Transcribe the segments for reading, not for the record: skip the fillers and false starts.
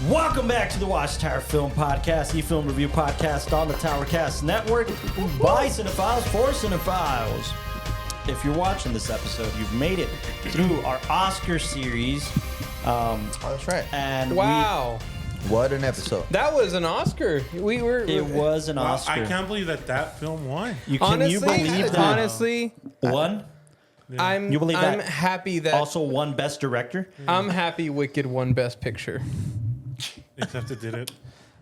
Welcome back to the WatchTower Film Podcast, the film review podcast on the TowerCast Network by Cinephiles for Cinephiles. If you're watching this episode, you've made it through our Oscar series. That's right. And wow. What an episode. That was an Oscar. It was an Oscar. I can't believe that film won. You believe that? Honestly, Won? Yeah. You believe I'm that? happy that Also won Best Director? I'm happy Wicked won Best Picture. Except it didn't.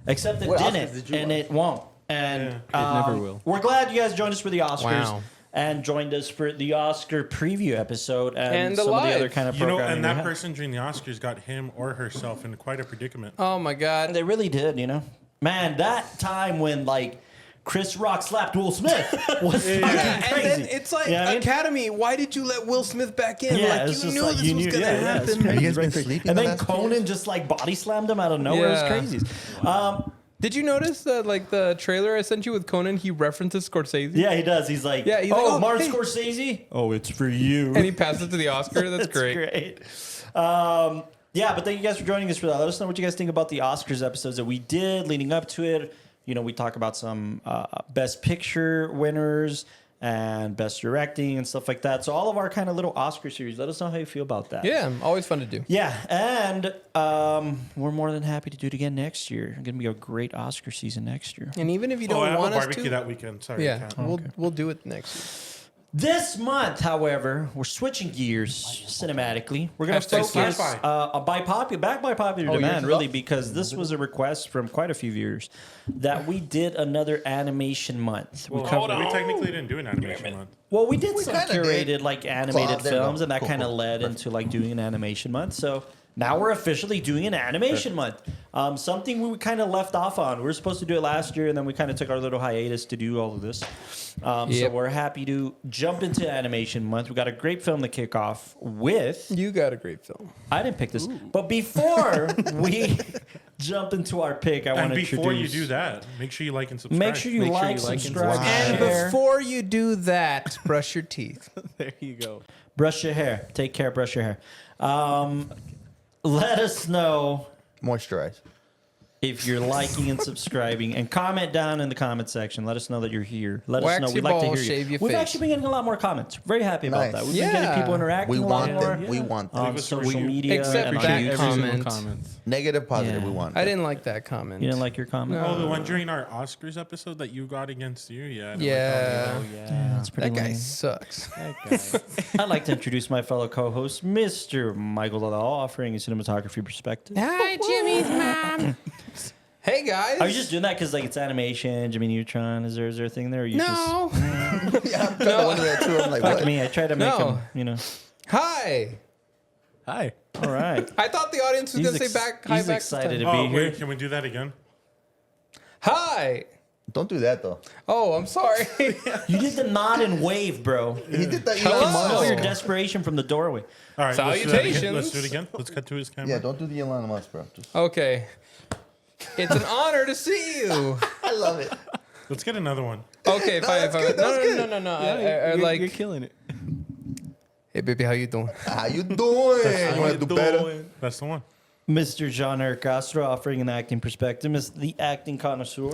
Except it What Oscars didn't, did you and watch? it won't. And It never will. We're glad you guys joined us for the Oscars. Wow. And joined us for the Oscar preview episode and the some of the live. other kind of You know, programming. and we that had. person during the Oscars got him or herself in quite a predicament. Oh my God. They really did, you know? Man, that time when, like, Chris Rock slapped Will Smith was fucking And crazy. then it's like, You know what I mean? Academy, why did you let Will Smith back in? Yeah, like, it's you just knew like, this you was knew- going to yeah, it's happen. crazy. Have you guys been Right there. sleeping And the then last 2 Conan years? just, like, body slammed him out of nowhere. Yeah. It was crazy. Did you notice that, like, the trailer I sent you with Conan, he references Scorsese? Yeah, he does. He's like, Yeah, he's like, oh, oh, Martin hey." Scorsese? Oh, it's for you. And he passed it to the Oscar. That's great. Yeah, but thank you guys for joining us for that. Let us know what you guys think about the Oscars episodes that we did leading up to it. You know, we talk about some Best Picture winners and Best Directing and stuff like that. So all of our kind of little Oscar series. Let us know how you feel about that. Yeah, always fun to do. Yeah, and we're more than happy to do it again next year. It's going to be a great Oscar season next year. And even if you Oh, I don't have a want us barbecue to, that weekend. Sorry, I yeah, can't. we'll do it next year. This month, however, we're switching gears cinematically. We're going to Hashtag focus sci-fi. by popular Oh, demand, yours really, is up? because this was a request from quite a few viewers that we did another animation month. We Well, covered, we technically didn't do an animation month. well, we did some kinda curated did. like animated Well, there you films, go. and that Cool, kind of cool. led into like doing an animation month. So now we're officially doing an animation month. Something we kind of left off on. We were supposed to do it last year, and then we kind of took our little hiatus to do all of this. So Yep. we're happy to jump into animation month. We got a great film to kick off with. You got a great film. I didn't pick this, but before we jump into our pick, I want And to before you introduce. do that, make sure you like and subscribe. Make sure you like, subscribe, And share. before you do that, brush your teeth. There you go. Brush your hair. Take care. Brush your hair. Let us know Moisturize. if you're liking and subscribing, and comment down in the comment section. Let us know that you're here. Let Wax us know. your We'd like to balls, hear you. shave your We've face. actually been getting a lot more comments. Very happy about Nice. that. We've been getting Yeah. people interacting We a lot want more them. We want them. on social media Except and on that YouTube. Every single comment. comment. Negative, positive, Yeah. we want I them. didn't like that comment. You didn't like your comment? Oh, the one during our Oscars episode that you got against you? Yeah. I didn't Yeah. Like Yeah, that's pretty That guy lame. sucks. I'd like to introduce my fellow co-host, Mr. Michael Ladal, offering a cinematography perspective. Hi, Jimmy's mom. Hey, guys. Are you just doing that because like it's animation, Jimmy Neutron? Is there a thing there? Or you No. Yeah, I'm trying to wonder that too. I'm like, Just, fuck what? me. I try to make No. him, you know. Hi. Hi. All right. I thought the audience was going to say back. Hi, he's back excited this to time. be Oh, here. wait, can we do that again? Hi. Don't do that though. Oh, I'm sorry. You did the nod and wave, bro. He did that. Hello. Elon Smell Musk. your desperation from the doorway. All right, let's do that again. Salutations. Let's do it again. Let's cut to his camera. Yeah, don't do the Elon Musk, bro. Just, Okay. It's an honor to see you. I love it. Let's get another one. Okay, fine. that's fine. good, that's good. No. Yeah, I like, you're killing it. hey, baby, how you doing? How you doing? You want to do better? That's the one. Mr. Jean-Eric Castro offering an acting perspective is the acting connoisseur.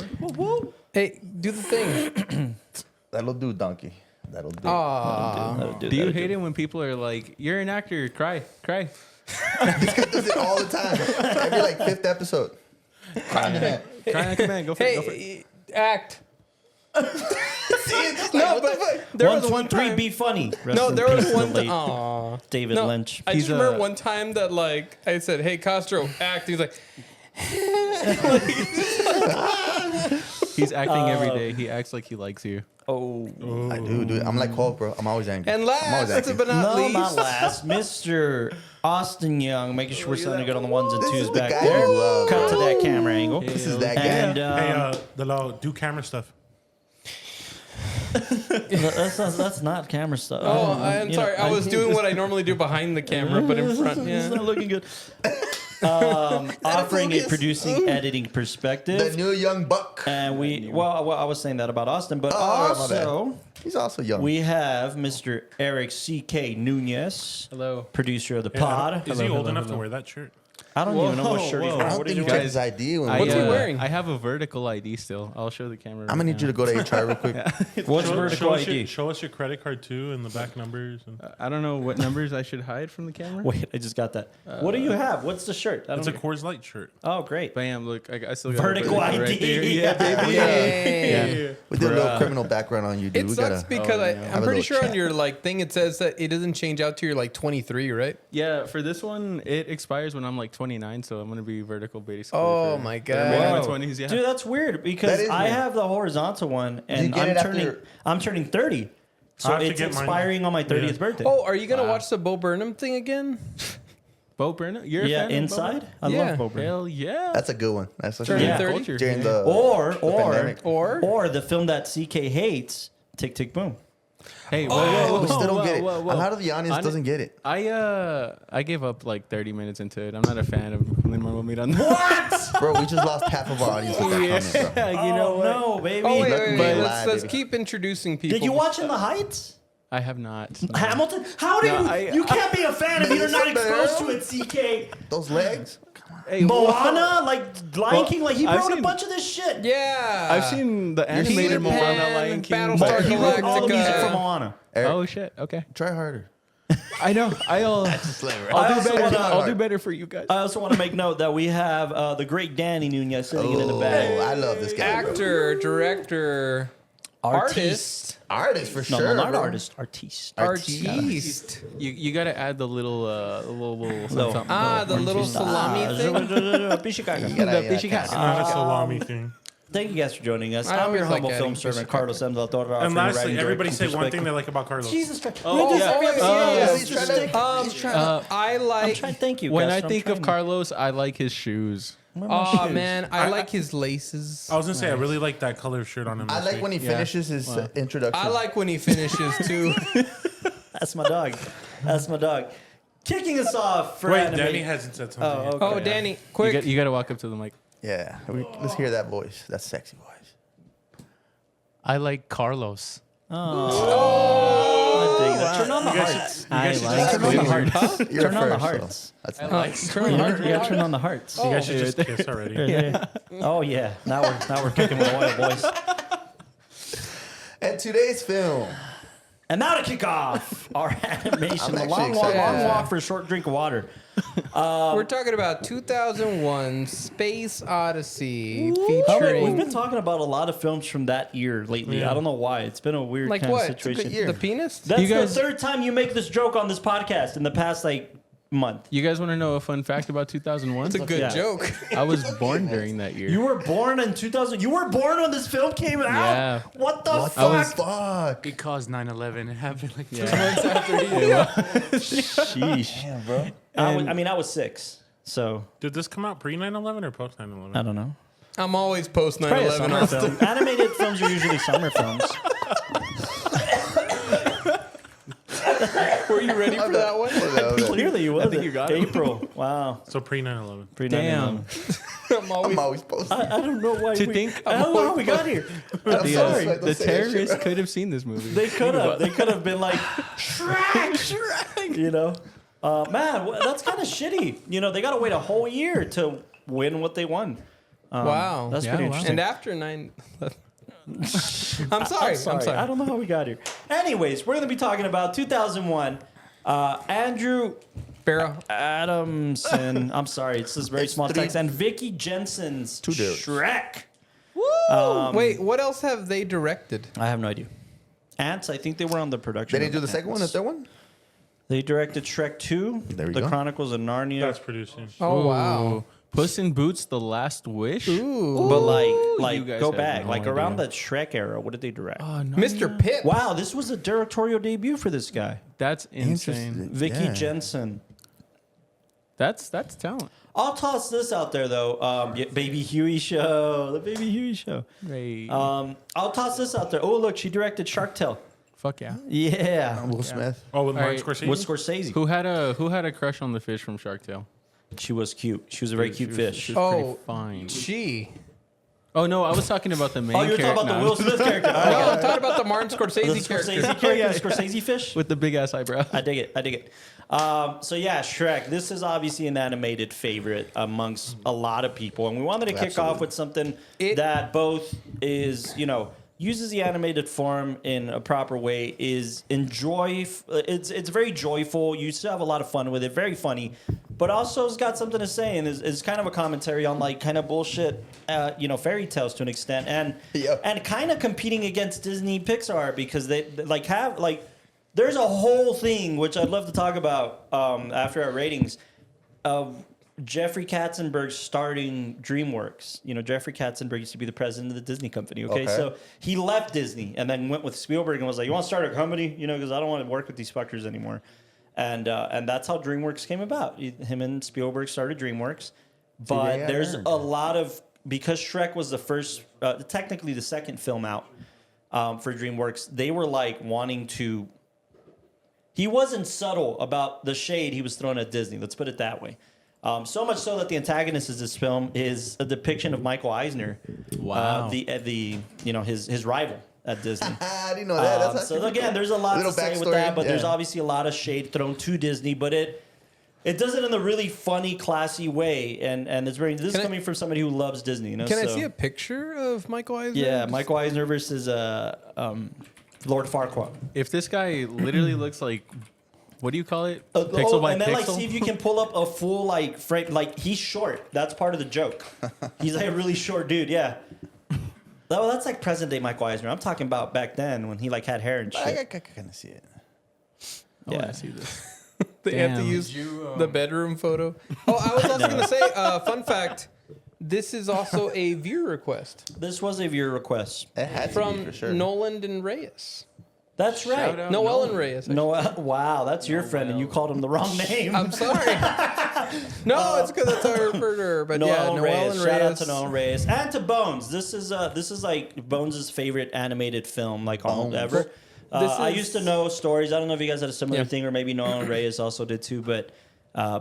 Hey, do the thing. That'll do, donkey. That'll do. Aw. Do you hate it when people are like, "You're an actor, cry"? This guy does it all the time. Every like 5th episode. Cry like a man. Go for it. Go for it. Hey, act. No, but There One, was two, one three, time. be funny. Rest No, in there peace was to the one. late Aw. David No, Lynch. I He's just remember a- one time that like I said, "Hey, Castro, act." He's like, He's acting every day. He acts like he likes you. Oh. I do, dude. I'm like Hulk, bro. I'm always angry. and I'm always last angry. but not No, least, not last. Mr. Austin Young, making sure we're sounding good on the ones and This twos is the back guy there. you love, Cut to bro. that camera angle. This is that guy. And Hey, the law, do camera stuff. that's not camera stuff. Oh, I'm sorry. I was doing what I normally do behind the camera, but in front. It's Yeah. not looking good. Offering a focus. producing, editing The perspective. new young buck. And well, I was saying that about Austin, but Oh, my also He's also young. we have Mr. Eric C.K. Nunez, Hello. producer of the Hey, pod. is he old enough to wear that shirt? I don't even know what Whoa, shirt he's whoa. wearing. I don't What think is you he checked wearing? his ID. When What's he wearing? I have a vertical ID still. I'll show the camera. I'm gonna need you to go to HR real quick. What's vertical ID? Show us your credit card too and the back numbers. And I don't know what numbers I should hide from the camera. Wait, I just got that. What do you have? What's the shirt? I it's a don't. Coors Light shirt. Oh, great. Bam! Look, I still got Vertical a vertical ID. right there. Yeah, baby. Dang. We did a little criminal background on you, dude. It We sucks gotta. because yeah. I'm Have a pretty little sure on chat. your like thing it says that it doesn't change out to your like 23, right? Yeah, for this one, it expires when I'm like 29, so I'm gonna be vertical basically. Oh for my the remainder of God. my 20s. Yeah. Dude, that's weird That because is I weird. have the horizontal one, you and get it after- I'm turning 30, I so have to it's get mine. expiring on my 30th Yeah. birthday. Oh, are you gonna watch the Bo Burnham thing again? Bo Burnham, you're a yeah, fan of Bo inside. Burnham? I Yeah. love Bo Burnham. Hell yeah. That's a good one. That's a Turning Yeah. 30? Culture. during Yeah. the Or pandemic. Or the film that CK hates, Tick Tick Boom. Hey, we still don't get it. A lot of the audience Hon- doesn't get it. I gave up like 30 minutes into it. I'm not a fan of Lin-Manuel Miranda. What? Bro, we just lost half of our audience with that comment, bro. You know what? No, baby. oh wait, Let wait, them wait. lie, Let's baby. keep introducing people. Did you watch In the Heights? I have not. Hamilton? How do No, you can't be a fan if you're not Listen, exposed to it, CK. Those legs? Hey, Moana, like Lion King, like he I've wrote a seen- bunch of this shit. Yeah. I've seen the seen animated Peter Moana Pan, Lion King. Battlestar He wrote all the music Galactica. for Moana. Eric, Oh shit. Okay. try harder. I know. I'll I do also better. wanna- I'll do better for you guys. I also want to make note that we have the great Danny Nunez sitting in the back. Oh, I love this guy. bro. Actor, director, artist, Artist for No, sure. no, not bro. artist. Artiste. artiste. You gotta add the little No. something. Ah, the little salami thing. Pichicaca. You gotta- The yeah, Not a salami thing. Thank you guys for joining us. I I'm your always like humble film adding servant, Pichicaca. Carlos M. Del Toro. And offering lastly, writing, everybody directing say one thing perspective. they like about Carlos. Jesus Christ. Oh, We do this yeah. every episode. Oh, Yes, he's just trying take- to- he's trying to- I I'm like. trying. Thank you. When guys. I I'm think of trying. Carlos, I like his shoes. Where are my Oh shoes? man, I like his laces. I was gonna say I really like that color shirt on him. I this like week. when he finishes his introduction. I like when he finishes too. That's my dog. That's my dog. Kicking us off for Wait, anime. Danny hasn't said something. Oh, yet. okay. Oh, Danny, You quick. gotta walk up to the mic. Yeah. Let's hear that voice. That sexy voice. I like Carlos. I dig that. Turn on the hearts. I Turn like on the hearts. You're Turn on the first, hearts. so that's Oh, nice. turn You on. gotta turn on the hearts. You guys should just kiss already. Yeah. Oh yeah. Now we're kicking with oil, boys. And today's film. And now to kick off our animation, I'm the actually long excited. walk for a short drink of water. We're talking about 2001 Space Odyssey We've been featuring talking about a lot of films from that year lately. Yeah. I don't know why. It's been a weird like kind what? of situation. year. The penis? That's You guys- the third time you make this joke on this podcast in the past month. You guys want to know a fun fact about 2001? It's a good Yeah. joke. I was born during that year. You were born in 2000. You were born when this film came out. Yeah. What the What fuck? the fuck? It caused 9/11. It happened like 2 Yeah. months after you. Sheesh. Damn, bro. I was 6, so Did this come out pre 9/11 or post 9/11? I don't know. I'm always post Probably a 9/11. summer film. Animated films are usually summer films. Were you ready for that one? Clearly, you was. think you got it. April. Wow. So pre 9/11. Damn. I'm always. I'm always posting. I don't know why. To think- I don't know how we got here. I'm sorry. sorry. Don't The say that shit, terrorists bro. could have seen this movie. They could have. They could have been like Shrek. You know, man, that's kind of shitty. You know, they got to wait a whole year to win what they won. Wow. That's Yeah, pretty wow. interesting. And after 9. I'm sorry. I'm sorry. I don't know how we got here. Anyways, we're going to be talking about 2001. Andrew Barrow. Adamson. I'm sorry, it's this very It's small three- text. And Vicky Jensen's dudes. Shrek. Wait, what else have they directed? I have no idea. Ants, I think they were on the production. They of didn't do the second one, the Ants. third one? They directed Shrek 2, There we The go. Chronicles of Narnia. That's producing. Oh, wow. Ooh. Puss in Boots: The Last Wish. Ooh. But you like guys go have back, no like idea. around the Shrek era, what did they direct? Oh, no. Mr. Pip. Wow, this was a directorial debut for this guy, That's insane. Interesting. Vicky Yeah. Jensen. That's talent. I'll toss this out there though, Baby Huey show, the Baby Huey show. Hey. I'll toss this out there. Oh look, she directed Shark Tale. Fuck yeah. Yeah, Will Smith. Oh, with Martin right. Scorsese? with Scorsese. Who had a crush on the fish from Shark Tale? She was cute. She was a very cute fish. She was pretty Oh, fine. She. Oh no, I was talking about the main. Oh, you're talking about the Will Smith character. No, I'm talking about the Martin Scorsese character. Scorsese character, the Scorsese fish. with the big ass eyebrow. I dig it. So yeah, Shrek. This is obviously an animated favorite amongst a lot of people, and we wanted to kick off with something that both is, uses the animated form in a proper way. Is it's very joyful. You still have a lot of fun with it. Very funny, but also it's got something to say, and is kind of a commentary on like kind of bullshit, fairy tales to an extent, and kind of competing against Disney Pixar because they like have like. There's a whole thing which I'd love to talk about after our ratings of Jeffrey Katzenberg starting DreamWorks. Jeffrey Katzenberg used to be the president of the Disney company. Okay, so he left Disney and then went with Spielberg and was like, "You want to start a company? Because I don't want to work with these fuckers anymore." And that's how DreamWorks came about. Him and Spielberg started DreamWorks, but there's a lot of because Shrek was the first, technically the second film out for DreamWorks. They were like wanting to. He wasn't subtle about the shade he was throwing at Disney. Let's put it that way. So much so that the antagonist of this film is a depiction of Michael Eisner. Wow. His rival at Disney. I didn't know that. So again, there's a lot to say with that, but there's obviously a lot of shade thrown to Disney, but it does it in a really funny, classy way, and it's very. This is coming from somebody who loves Disney. Can I see a picture of Michael Eisner? Yeah, Michael Eisner versus Lord Farquaad. If this guy literally looks like, what do you call it? Pixel by and then pixel? like see if you can pull up a full like frame. Like he's short. That's part of the joke. He's like a really short dude. Yeah. Well, that's like present day Michael Eisner. I'm talking about back then when he like had hair and shit. I kind of see it. I want to see this. They have to use the bedroom photo. Oh, I was also going to say, fun fact, this is also a viewer request. This was a viewer request. It had to From be, for sure. Nolan and Reyes. That's right. Shout out Noel and Reyes. No, wow, that's your friend, and you called him the wrong name. I'm sorry. No, it's because that's how I refer to her. But yeah, Noel and Reyes. Shout out to Noel Reyes and to Bones. This is like Bones' favorite animated film, like almost ever. I used to know stories. I don't know if you guys had a similar thing, or maybe Noel and Reyes also did too. But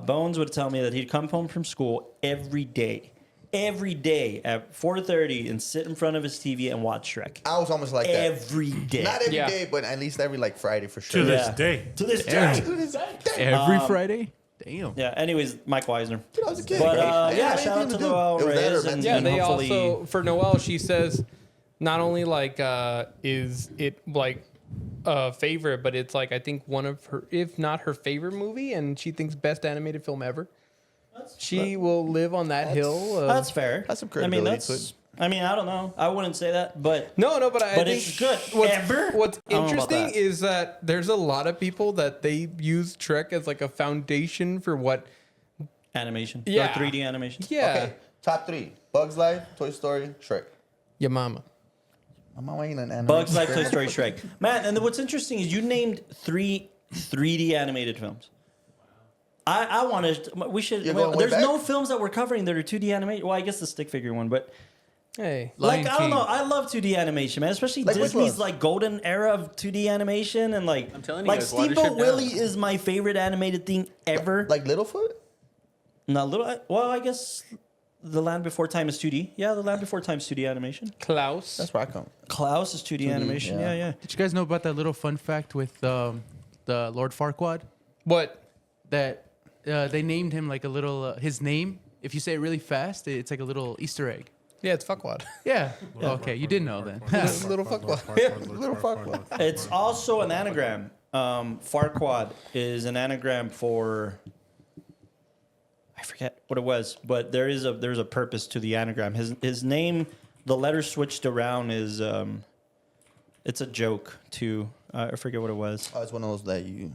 Bones would tell me that he'd come home from school every day at 4:30 and sit in front of his TV and watch Shrek. I was almost like that. Every day. Not every day, but at least every like Friday for sure. To this day. To this day. To this day. Every Friday? Damn. Yeah, anyways, Michael Eisner. Dude, I was a kid. But bro. shout out to Noel It was that or Reyes. Ben's Yeah, and they hopefully, also, for Noelle, she says, not only like is it like a favorite, but it's like I think one of her, if not her favorite movie, and she thinks best animated film ever. She will live on that hill. That's fair. That's some credibility to it. I mean, I don't know. I wouldn't say that, but No, but I think it's good. What's I don't know about interesting that. is that there's a lot of people that they use Shrek as like a foundation for what. animation. Yeah. Or 3D animation. Yeah, Okay, top 3. Bugs Life, Toy Story, Shrek. your mama. I'm not waiting on animation. Bugs Life, Toy Story, Shrek. Man, and then what's interesting is you named 3 3D animated films. I want to. We should. You're going way There's back? no films that we're covering that are 2D animation. Well, I guess the stick figure one, but Hey, Lion I don't know. King. I love 2D animation, man. Especially Like which Disney's ones? like golden era of 2D animation, and like I'm telling you like guys, Steamboat Watership Willie down. is my favorite animated thing ever. Like Littlefoot? Not little. Well, I guess The Land Before Time is 2D. Yeah, The Land Before Time is 2D animation. Klaus. That's where I come. Klaus is 2D animation. yeah. Yeah. Did you guys know about that little fun fact with the Lord Farquaad? What? That they named him like a little, his name, if you say it really fast, it's like a little Easter egg. Yeah, it's fuckwad. Yeah. Okay, you did know then. Little fuckwad. Yeah, little fuckwad. It's also an anagram. Farquaad is an anagram for. I forget what it was, but there's a purpose to the anagram. His name, the letter switched around is it's a joke too. I forget what it was. Oh, it's one of those that you...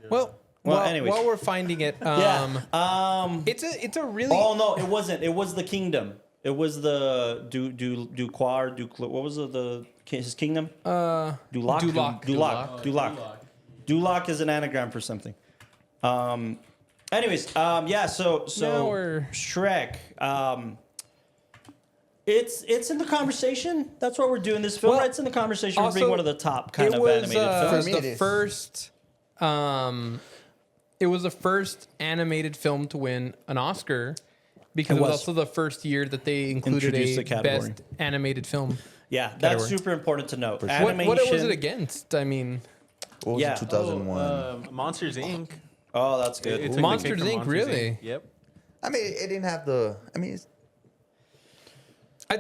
Well, anyways. while we're finding it, it's a really. Oh no, it wasn't. It was the kingdom. It was the Duquar. What was his kingdom? Duloc. Duloc is an anagram for something. Anyways, yeah. So Now we're- Shrek. It's in the conversation. That's what we're doing. This film, Well, it's in the conversation. We're being also, one of the top kind it of was animated films. For me, it the is. first. It was the first animated film to win an Oscar, because It it was was. also the first year that they included Introduced a the category. best animated film. Yeah, that's Category. super important to note. What Animation. was it against? I mean, What was Yeah. it, 2001? Monsters Inc. Oh, that's good. It took the Monsters, cake from Inc., Monsters, really? Inc. Yep. I mean, it didn't have the. I mean, it's, I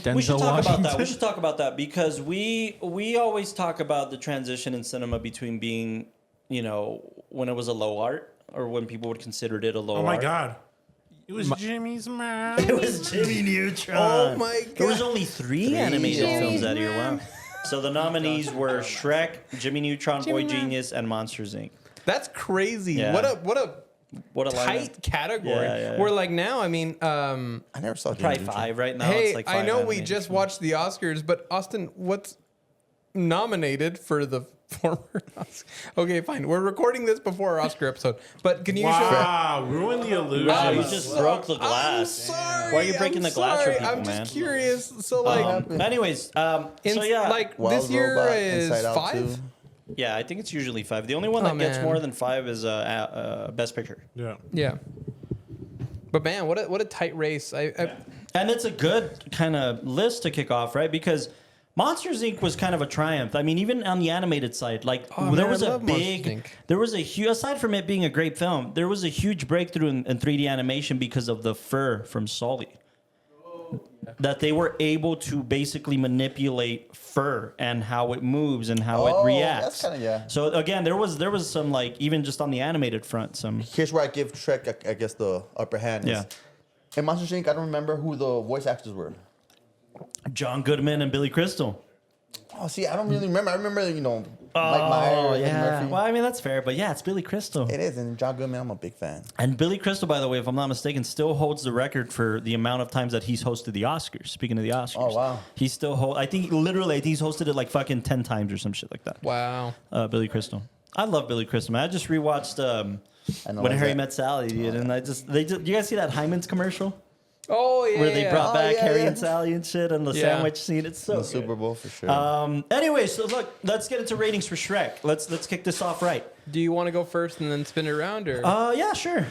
think We should Denzel talk about that. Washington. We should talk about that because we always talk about the transition in cinema between being, when it was a low art or when people would consider it a low Oh art. my God. It was Jimmy's mouth. It was Jimmy Neutron. Oh my There was God. only three animated films that year. Wow. So the nominees were Shrek, Jimmy Neutron, Boy Genius, and Monsters Inc. that's crazy. Yeah. What a What a tight lineup. category. Yeah. Where like now, I mean, I never saw Probably Jimmy Neutron. 5 right now. hey, it's like I 5 know we animated just films. watched the Oscars, but Austin, what's nominated for the former Oscar? Okay, fine. We're recording this before our Oscar episode, but can you show? Wow, ruin the illusion. Wow, you just broke the glass. I'm sorry. Why are you breaking I'm the glass for sorry. people, I'm man? just curious. So like, Anyways, so yeah. like Wild this year Robot, is Inside Out 5. 2. Yeah, I think it's usually 5. The only one Oh, that gets man. more than 5 is Best Picture. Yeah. Yeah. But man, what a tight race. And it's a good kind of list to kick off, right? Because Monsters Inc. was kind of a triumph. I mean, even on the animated side, like Oh, there man, was I a love Monsters, big, Inc. there was a huge, aside from it being a great film, there was a huge breakthrough in 3D animation because of the fur from Sully. That they were able to basically manipulate fur and how it moves and how it reacts. That's kind of, yeah. So again, there was some like even just on the animated front, some Here's where I give Shrek, I guess, the upper hand. Yeah. In Monsters Inc., I don't remember who the voice actors were. John Goodman and Billy Crystal. Oh, see, I don't really remember. I remember, Mike Oh Myers, Eddie yeah. Murphy. Well, I mean that's fair, but yeah, it's Billy Crystal. It is, and John Goodman, I'm a big fan. And Billy Crystal, by the way, if I'm not mistaken, still holds the record for the amount of times that he's hosted the Oscars. Speaking of the Oscars. Oh, wow. He still I think he's hosted it like fucking 10 times or some shit like that. Wow. Billy Crystal. I love Billy Crystal, man. I just rewatched I know When that's Harry it. Met Sally, dude, and you guys see that Hyman's commercial? Oh yeah. Where they brought Oh, back yeah, Harry yeah. and Sally and shit and the Yeah. sandwich scene. It's so The good. Super Bowl for sure. Anyway, so look, let's get into ratings for Shrek. Let's kick this off right. Do you want to go first and then spin it around, or? Yeah, sure.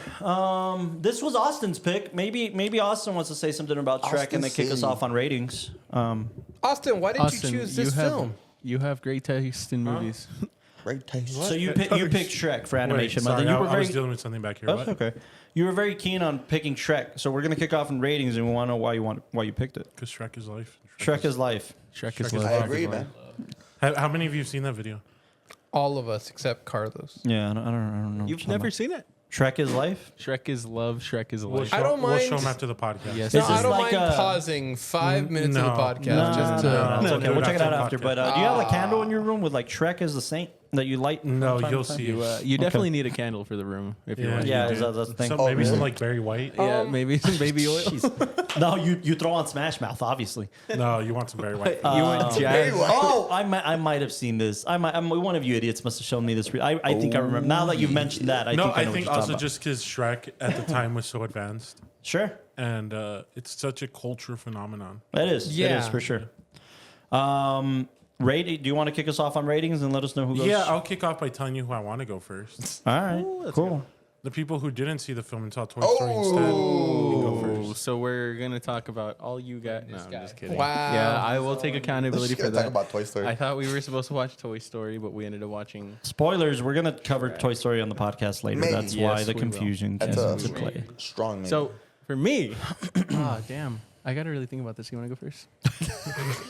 This was Austin's pick. Maybe Austin wants to say something about Shrek Austin and then kick us City. off on ratings. Austin, why did Austin, you choose this film? You have great taste in movies. Great taste. So you picked Shrek for animation. Wait, sorry, Mother. You were I was very dealing with something back here. oh, What? okay. You were very keen on picking Shrek, so we're gonna kick off in ratings, and we want to know why you picked it. Because Shrek is life. Shrek is life. Shrek Shrek is is love. I agree, man. How many of you have seen that video? All of us except Carlos. Yeah, I don't know. You've never seen it? Shrek is life. Shrek is love. Shrek is We'll life. show, I don't We'll show mind- them after the podcast. Yes. No, This I is don't like mind a- pausing 5 minutes of the no. podcast just to. No, it's No, okay. do We'll it check it out after after. the But do you have a candle in your room with like Shrek as the saint that you light? No, from time you'll to time? see. You definitely need a candle for the room if you want. Yeah, you is do. that the thing? Maybe really? some like Barry White. Yeah, maybe some baby oil. Jeez. No, you throw on Smash Mouth, obviously. No, you want some Barry White. You went jazz. Oh, I might have seen this. One of you idiots must have shown me this. I think I remember. Now that you've mentioned that, I No, think I I know think what you're also talking just because Shrek at the time was so advanced, about. Sure, and it's such a culture phenomenon. it is. It Yeah. is for sure. Rating? Do you want to kick us off on ratings and let us know who goes? Yeah, I'll kick off by telling you who I want to go first. All right. Cool. The people who didn't see the film and saw Toy Story instead can go first. So we're gonna talk about all you got. No, I'm just kidding. Wow. Yeah, I will take accountability Let's for talk that. about Toy Story. I thought we were supposed to watch Toy Story, but we ended up watching. Spoilers. We're gonna cover Toy Story on the podcast later. Maybe. That's why Yes, the we will. confusion That's came a into play. strong name. So for me, damn, I gotta really think about this. You want to go first?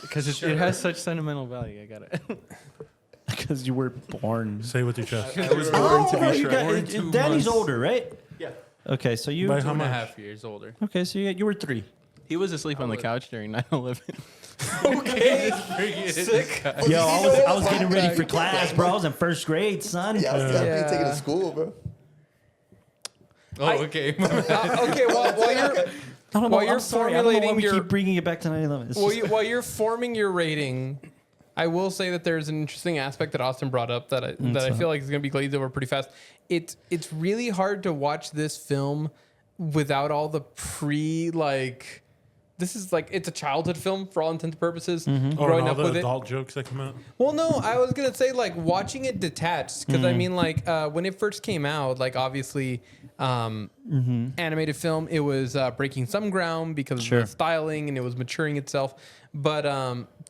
Because it has such sentimental value. I gotta. Because you were born. Say with your chest. I was born to be you Shrek. got, Danny's older, right? Yeah. Okay, so you. By how 2.5 much? years older. Okay, so you were 3. He was asleep on the couch during 9/11. Sick. Yo, I was getting ready for class, bro. I was in first grade, son. yeah, I was definitely Yeah. taking to school, bro. Oh, okay. Okay, while you're I don't know. While I'm you're sorry. I don't know why formulating we your- keep bringing it back to 9/11. It's just- while you're forming your rating, I will say that there's an interesting aspect that Austin brought up that I feel like is going to be glazed over pretty fast. It's really hard to watch this film without all the this is like it's a childhood film for all intents and purposes. Oh, Growing and all up the with it. adult jokes that come out. Well, no, I was gonna say like watching it detached because I mean like when it first came out, like obviously animated film, it was breaking some ground because of the styling and it was maturing itself. But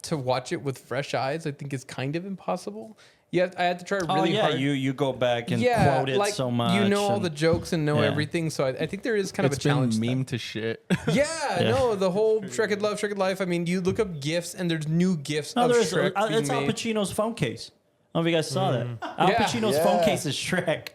to watch it with fresh eyes, I think is kind of impossible. Yeah, I had to try really hard. you go back and quote it so much. You know all the jokes and know everything, so I think there is kind of a challenge. It's been meme to shit. No, the whole Shrek and Love, Shrek and Life. I mean, you look up GIFs and there's new GIFs of Shrek being it's Al made. Pacino's phone case. I don't know if you guys saw that. Al Pacino's phone case is Shrek.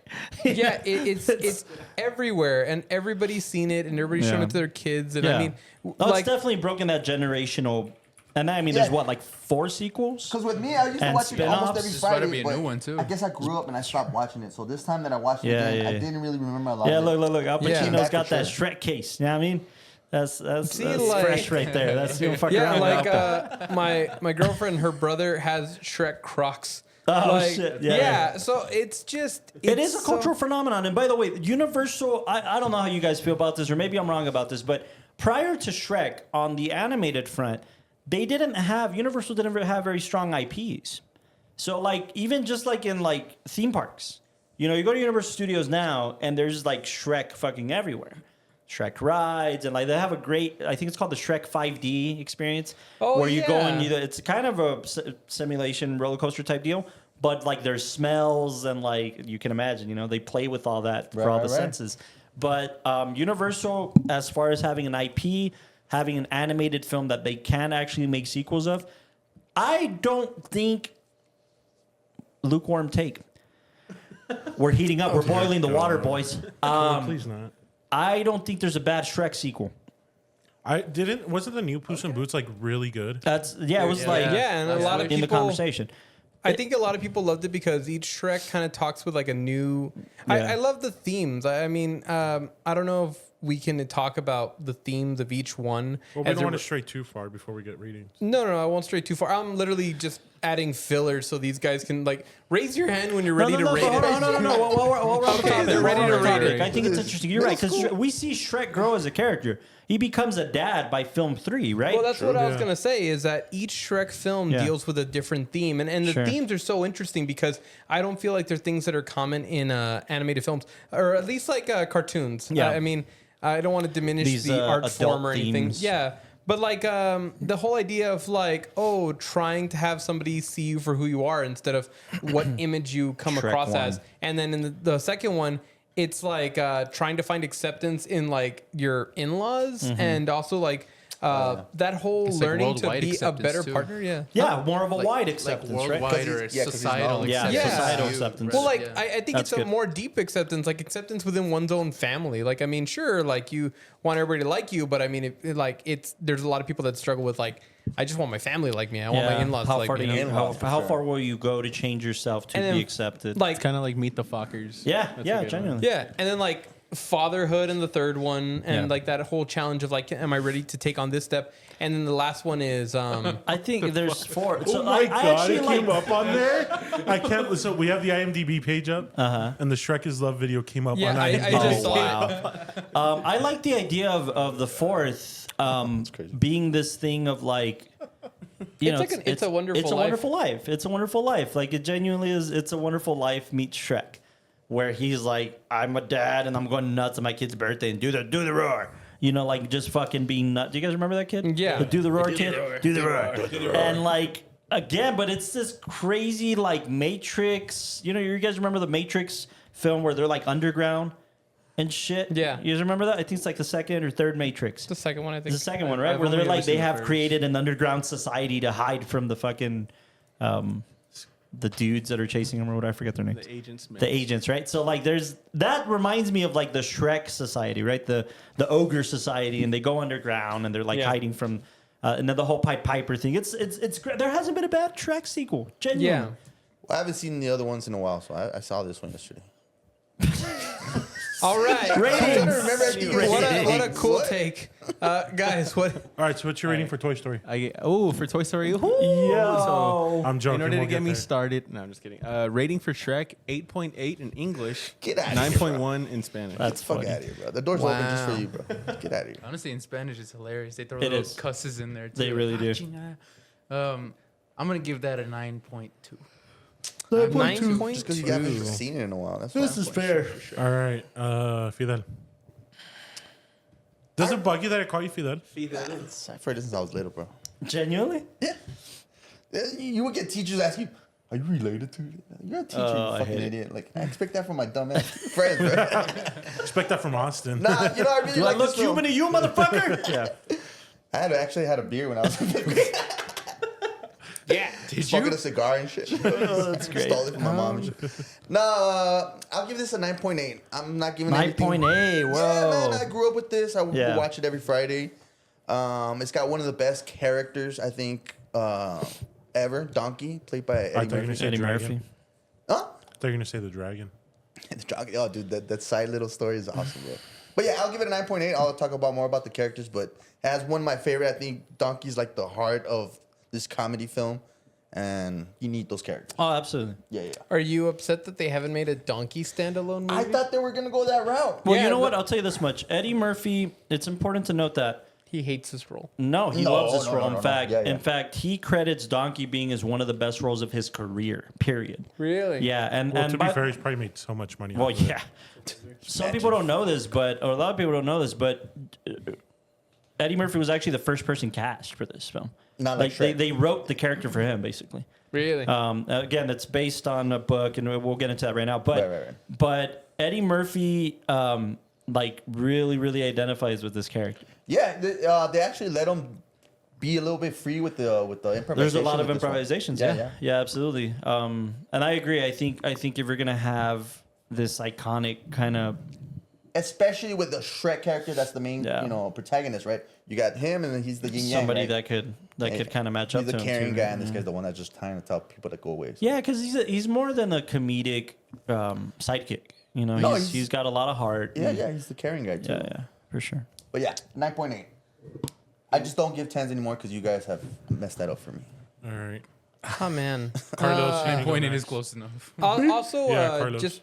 It's everywhere, and everybody's seen it, and everybody's showing it to their kids. And I mean, it's definitely broken that generational. And I mean, there's what, like 4 sequels? Because with me, I used to And watch it almost every There's about to Friday. be a but new one, too. I guess I grew up and I stopped watching it. So this time that I watched it again, I didn't really remember a lot of it. Look. Al Pacino's Yeah. got that Shrek case. You know what I mean? That's like- fresh right there. That's you fucking yeah, around. like my girlfriend, her brother has Shrek Crocs. Oh, Like, shit. Yeah. So it's just It is a so- cultural phenomenon. And by the way, Universal, I don't know how you guys feel about this, or maybe I'm wrong about this, but prior to Shrek, on the animated front, Universal didn't have very strong IPs. So like, even just like in like theme parks, you know, you go to Universal Studios now and there's like Shrek fucking everywhere. Shrek rides, and like they have a great, I think it's called the Shrek 5D experience, where you go and it's kind of a simulation roller coaster type deal, but like there's smells and like you can imagine, you know, they play with all that for all the senses. But Universal, as far as having an IP, having an animated film that they can actually make sequels of, I don't think lukewarm take. We're heating up. We're boiling the water, boys. Please not. I don't think there's a bad Shrek sequel. Wasn't the new Puss in Boots like really good? It was like and a lot of in people, the conversation. I think a lot of people loved it because each Shrek kind of talks with like a new. I love the themes. I mean, I don't know if we can talk about the themes of each one. Well, we don't want to stray too far before we get readings. No, I won't stray too far. I'm literally just adding fillers so these guys can like raise your hand when you're ready to rate it. No. Well, Okay, they're ready to rate it. I think it's interesting. You're right, because we see Shrek grow as a character. He becomes a dad by film 3, right? Well, that's what I was going to say is that each Shrek film deals with a different theme. And the themes are so interesting because I don't feel like they're things that are common in animated films, or at least like cartoons. Yeah. I mean, I don't want to diminish These, the art adult form or anything. themes. Yeah. But like the whole idea of like, trying to have somebody see you for who you are instead of what image you come Shrek across 1. as. And then in the second one, it's like trying to find acceptance in like your in-laws and also like that whole It's like learning to worldwide be a acceptance, better too. partner. Yeah. Yeah, more of a Like- wide like acceptance, worldwide right? or Yeah, 'cause he's societal known. Yeah, acceptance. societal You- acceptance. Well, like Yeah. I think That's it's a good. more deep acceptance, like acceptance within one's own family. Like I mean, sure, like you want everybody to like you, but I mean, there's a lot of people that struggle with like, I just want my family to like me. I want my in-laws to like me. You know? How far will you go to change yourself to And then, be accepted? Like It's kind of like Meet the Fockers. yeah, That's a good one. genuinely. yeah, and then like fatherhood in the third one, and Yeah. like that whole challenge of like, am I ready to take on this step? And then the last one is I think there's 4. So Oh my I god, actually it came up on there. I can't. So we have the IMDb page up, and the Shrek is Love video came up Yeah, on I IMDb. just Oh, saw it. wow. I like the idea of the 4th being this thing of like, you know, It's a Wonderful It's a Life. wonderful life. It's a wonderful life. Like it genuinely is. It's a wonderful life meets Shrek, where he's like, I'm a dad and I'm going nuts on my kid's birthday and do the roar. You know, like just fucking being nuts. Do you guys remember that kid? Yeah. The do the roar kid. Do the roar. And like again, but it's this crazy like Matrix. You know, you guys remember the Matrix film where they're like underground and shit? Yeah. You guys remember that? I think it's like the second or third Matrix. The second one, I think. It's the second one, right? I've Where they're only like ever they seen the have first. created an underground society to hide from the fucking the dudes that are chasing them or whatever. I forget their names. The agents. The agents, right? So like there's that reminds me of like the Shrek society, right? The ogre society, and they go underground and they're like hiding from and then the whole Pied Piper thing. It's great. There hasn't been a bad Shrek sequel. Genuinely. Yeah. Well, I haven't seen the other ones in a while, so I saw this one yesterday. All right. Ratings. Remember, I think it was What a cool What? take. Guys, what? All right, so what's your rating for Toy Story? For Toy Story. So, I'm joking. in order to we'll get me there. started, no, I'm just kidding. Rating for Shrek: 8.8 in English, Get out of here, 9.1 in Spanish. That's Fuck funny. out of here, bro. The door's open just Wow. for you, bro. Get out of here. Honestly, in Spanish, it's hilarious. They throw It little is. cusses in there too. They really do. I'm gonna give that a 9.2. 9.2. Just because you haven't seen it in a while. That's This fine. is fair. All right, Fidel. Does it bug you that I call you Fidel? I've heard this since I was little, bro. Genuinely? Yeah. You would get teachers ask you, "Are you related to?" You're a teacher, Oh, you I fucking hate it. idiot. Like, I expect that from my dumb ass friends, bro. Expect that from Austin. Nah, you know, I really Do I like look this film. human to you, motherfucker? yeah. I actually had a beer when I was in fifth grade. Yeah. Did Smoking a cigar and shit. Oh, that's great. Stole it from my mom and shit. No, I'll give this a 9.8. I'm not giving anything. 9.8. Whoa. Yeah, man, I grew up with this. I would Yeah. watch it every Friday. It's got one of the best characters, I think, ever. Donkey, played by I Eddie thought you were Murphy. gonna say Eddie dragon. Murphy. Huh? I thought you were gonna say the dragon. The Donkey. Oh, dude, that side little story is awesome, bro. But yeah, I'll give it a 9.8. I'll talk about more about the characters, but as one of my favorite, I think Donkey's like the heart of this comedy film, and you need those characters. Oh, absolutely. Yeah, yeah. Are you upset that they haven't made a donkey standalone movie? I thought they were gonna go that route. Well, Yeah, you know what? but- I'll tell you this much. Eddie Murphy, it's important to note that he hates this role. he No, loves this no, role. no, In no. fact, Yeah, yeah. in fact, he credits Donkey being as one of the best roles of his career. Period. Really? Yeah, and Well, and to be by- fair, he's probably made so much money. well, off of it. yeah. Some people don't know this, or a lot of people don't know this, but Eddie Murphy was actually the first person cast for this film. Not like they, Shrek. they wrote the character for him, basically. Really? Again, it's based on a book, and we'll get into that right now. But Right. but Eddie Murphy, like really identifies with this character. Yeah, they actually let him be a little bit free with the improvisation. There's a lot of with this one. improvisations. Yeah, absolutely. And I agree. I think if you're gonna have this iconic kind of Especially with the Shrek character, that's the main, Yeah. protagonist, right? You got him, and then he's the yin yang. somebody right? that could kind of match up He's to the him caring too, guy, right? and this guy's the one that's just trying to tell people to go away. Yeah, because he's more than a comedic sidekick. You know, No, he's got a lot of heart. Yeah, he's the caring guy too. yeah, for sure. But yeah, 9.8. I just don't give 10s anymore because you guys have messed that up for me. All right. Oh man. Carlos, you need to go 9.8 next. is close enough. Also, Yeah, Carlos. just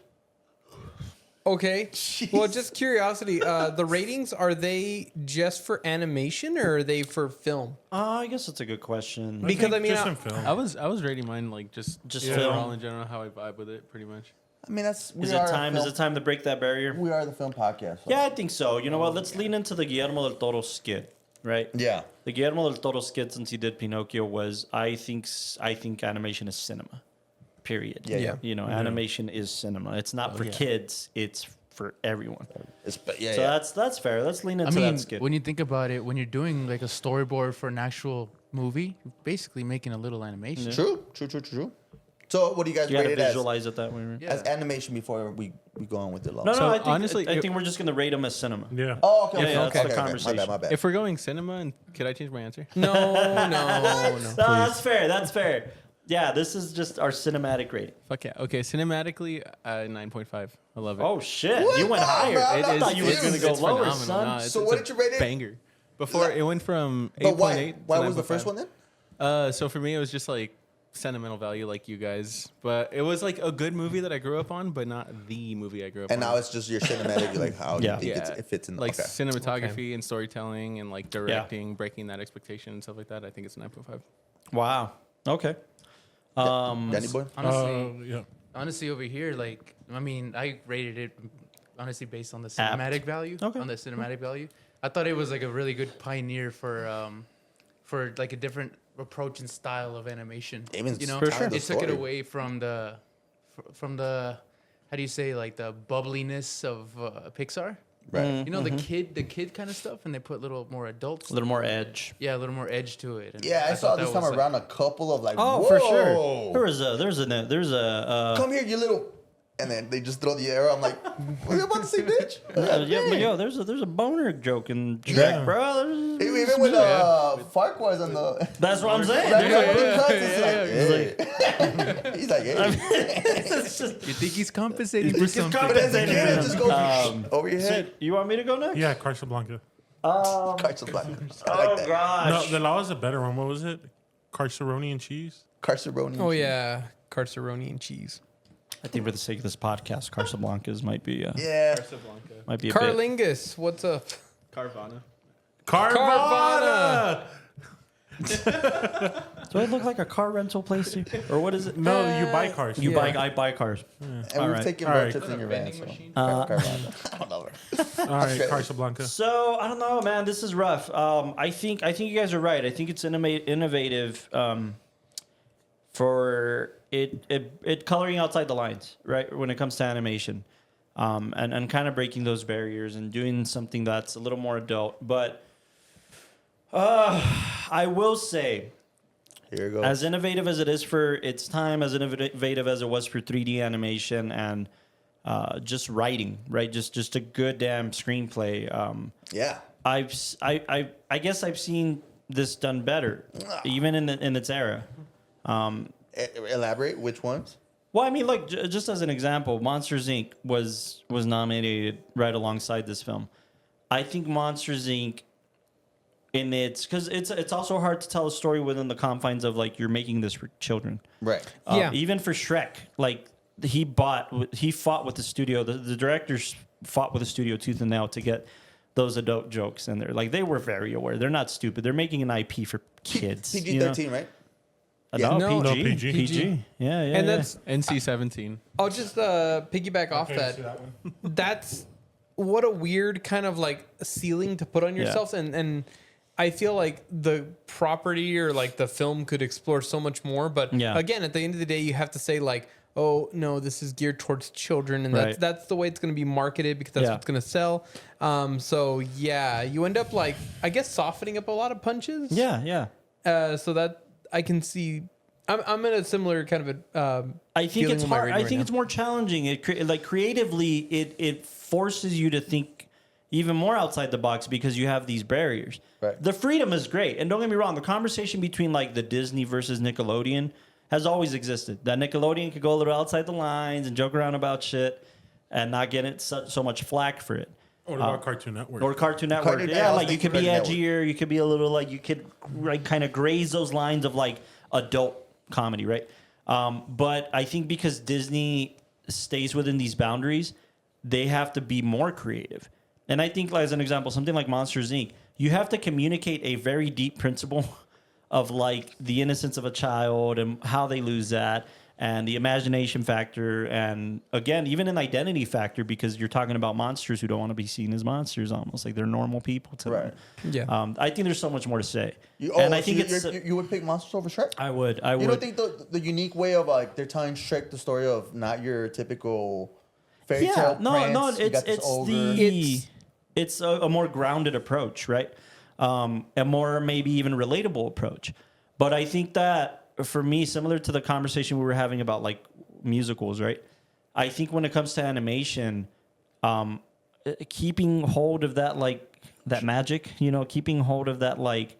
okay. Well, just curiosity. The ratings, are they just for animation or are they for film? I guess that's a good question. Because, I mean, just I- in film. I was rating mine like just film. overall in general how I vibe with it pretty much. I mean, Is it time to break that barrier? We are the film podcast. So. Yeah, I think so. You know what? Let's lean into the Guillermo del Toro skit, right? Yeah. The Guillermo del Toro skit, since he did Pinocchio, was I think animation is cinema. Period. Yeah. You know, animation is cinema. It's not for kids. It's for everyone. So That's fair. Let's lean I into mean, that skit. when you think about it, when you're doing like a storyboard for an actual movie, you're basically making a little animation. True. So, what do you guys You gotta rate it as? visualize it that way. Right? Yeah. As animation before we go on with the law. No, So, I think, honestly, I think we're just gonna rate them as cinema. Yeah. Oh, okay. Yeah, okay, yeah, okay, that's the okay, okay. conversation. My bad. If we're going cinema, and could I change my answer? No. No, that's fair. That's fair. Yeah, this is just our cinematic rating. Fuck yeah. Okay, cinematically, 9.5. I love it. Oh shit, What? you went No, higher. bro, I'm not I thought you were confused. gonna go It's lower, phenomenal. son. No, it's- So it's what a did you rate it? Banger. Before it went from 8.8 But why? to Why was the 9.5. first one then? So for me, it was just like sentimental value, like you guys. But it was like a good movie that I grew up on, but not the movie I grew up And on. now it's just your cinematic. You're like, how do Yeah. you think it fits in the like okay. cinematography and storytelling and like directing, breaking that expectation and stuff like that. I think it's a 9.5. Wow. Okay. Danny boy? Honestly, Yeah. honestly, over here, like, I mean, I rated it honestly based on the cinematic value. Okay. On the cinematic value, I thought it was like a really good pioneer for like a different approach and style of animation. Even You know, for sure. it the took it story. away from the how do you say, like the bubbliness of Pixar. Right. You know, the kid kind of stuff, and they put a little more adult. A little more edge. Yeah, a little more edge to it. And Yeah, I saw thought this that time was, like, around a couple of like, Oh, whoa. for sure. There's a. Come here, you little. And then they just throw the arrow. I'm like, what are you about to say, bitch? Yeah, but yo, there's a boner joke in Shrek, Yeah. bro. There's- Even with Farquhar's on the. That's what I'm saying. Like, There's a- He's like, hey. It's just- You think he's compensating for something? But as a kid, it just goes Um, over your so head. you want me to go next? Yeah, Casablanca. Casablanca. I like that. gosh. No, the law is a better one. What was it? Carceroni and cheese? Carceroni. Oh yeah, carceroni and cheese. I think for the sake of this podcast, Casablanca's might be Yeah. Casablanca. might be a bit. Carlingus, what's up? Carvana. Carvana! Do I look like a car rental place here? Or what is it? No, you buy cars. I buy cars. And All we've right. taken All road right. trips in your van. So. machine? Carvana. I don't know. All right, Casablanca. So I don't know, man. This is rough. I think you guys are right. I think it's innovative for it coloring outside the lines, right? When it comes to animation, and kind of breaking those barriers and doing something that's a little more adult. But I will say, Here it goes. as innovative as it is for its time, as innovative as it was for 3D animation and just writing, right? Just a good damn screenplay. Yeah. I guess I've seen this done better, even in its era. Elaborate. Which ones? Well, I mean, look, just as an example, Monsters Inc. was nominated right alongside this film. I think Monsters Inc. because it's also hard to tell a story within the confines of like you're making this for children. Right. Yeah. Even for Shrek, like he fought with the studio. The directors fought with the studio tooth and nail to get those adult jokes in there. Like they were very aware. They're not stupid. They're making an IP for kids. PG-13, right? No, No, PG. no, PG. PG. Yeah, yeah. And yeah. that's NC-17. I'll just piggyback off that. That's what a weird kind of like ceiling to put on Yeah. yourself, and I feel like the property or like the film could explore so much more. But Yeah. again, at the end of the day, you have to say like, oh no, this is geared towards children, and Right. that's the way it's going to be marketed because that's Yeah. what's going to sell. So yeah, you end up like I guess softening up a lot of punches. Yeah, yeah. So that I can see. I'm in a similar kind of a. I think feeling it's with my hard. reading I right think now. it's more challenging. Like creatively, it forces you to think even more outside the box because you have these barriers. Right. The freedom is great, and don't get me wrong. The conversation between like the Disney versus Nickelodeon has always existed. That Nickelodeon could go a little outside the lines and joke around about shit and not get it so much flack for it. Or about Cartoon Network. Or Cartoon Network. Cartoon Yeah, Network. like you could be Cartoon edgier. You could be a little like you could like kind of graze those lines of like adult comedy, right? But I think because Disney stays within these boundaries, they have to be more creative. And I think, like, as an example, something like Monsters Inc., you have to communicate a very deep principle of like the innocence of a child and how they lose that, and the imagination factor, and again, even an identity factor, because you're talking about monsters who don't want to be seen as monsters, almost like they're normal people to Right. them. Yeah. I think there's so much more to say, And I think you would pick Monsters over Shrek? I would. You don't think the unique way of like they're telling Shrek the story of not your typical fairy tale no, prince, you got this it's ogre. it's a more grounded approach, right? A more maybe even relatable approach. But I think that for me, similar to the conversation we were having about like musicals, right? I think when it comes to animation, keeping hold of that like that magic, keeping hold of that like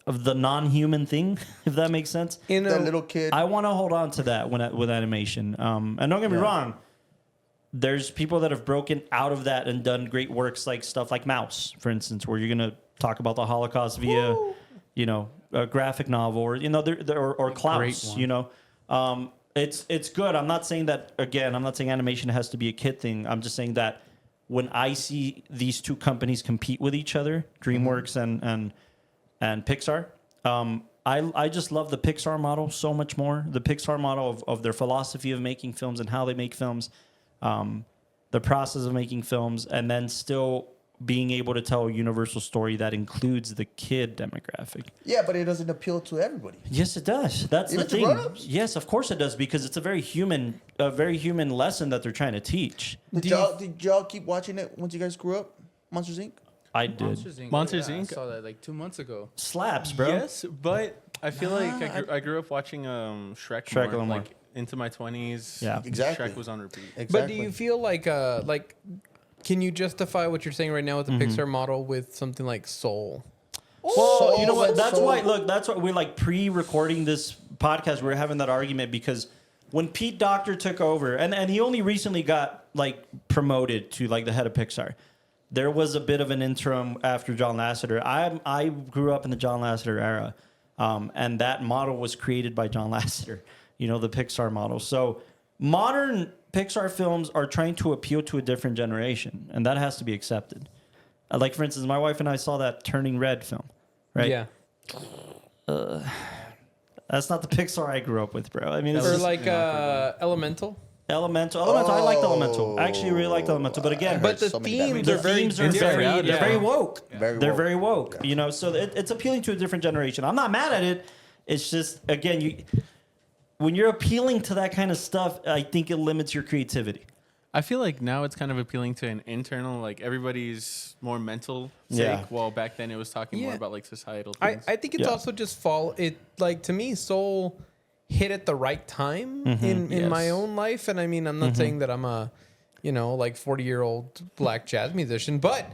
of the non-human thing, if that makes sense. That little kid. I want to hold on to that with animation. And don't get me wrong, there's people that have broken out of that and done great works, like stuff like Mouse, for instance, where you're gonna talk about the Holocaust via, a graphic novel, or or Klaus. It's good. I'm not saying that again. I'm not saying animation has to be a kid thing. I'm just saying that when I see these two companies compete with each other, DreamWorks and Pixar, I just love the Pixar model so much more. The Pixar model of their philosophy of making films and how they make films, the process of making films, and then still being able to tell a universal story that includes the kid demographic. Yeah, but it doesn't appeal to everybody. Yes, it does. That's Even the to thing. grown-ups? Yes, of course it does, because it's a very human lesson that they're trying to teach. Did y'all keep watching it once you guys grew up? Monsters Inc. I did. Monsters yeah, Inc. I saw that like 2 months ago. Slaps, bro. Yes, but I feel like I grew up watching Shrek Shrek a more, little more. like into my 20s. Yeah. Exactly. Shrek was on repeat. Exactly. But do you feel like can you justify what you're saying right now with the Pixar model with something like Soul? Well, you know what? That's why. Look, that's why we're like pre-recording this podcast. We're having that argument because when Pete Docter took over, and he only recently got like promoted to like the head of Pixar. there was a bit of an interim after John Lasseter. I grew up in the John Lasseter era, and that model was created by John Lasseter, the Pixar model. So modern Pixar films are trying to appeal to a different generation, and that has to be accepted. Like, for instance, my wife and I saw that Turning Red film, right? Yeah. That's not the Pixar I grew up with, bro. I mean, it's Or just like Elemental. Elemental. I liked Elemental. I actually really liked Elemental. But again, But the so many bad themes the are very themes are different. very, they're very woke. Very They're woke. very woke. So it's appealing to a different generation. I'm not mad at it. It's just, again, when you're appealing to that kind of stuff, I think it limits your creativity. I feel like now it's kind of appealing to an internal, like everybody's more mental sake. Yeah. While back then it was talking more Yeah. about like societal I things. think it's Yeah. also just to me, Soul hit at the right time in Yes. my own life. And I mean, I'm not saying that I'm a, 40-year-old black jazz musician, but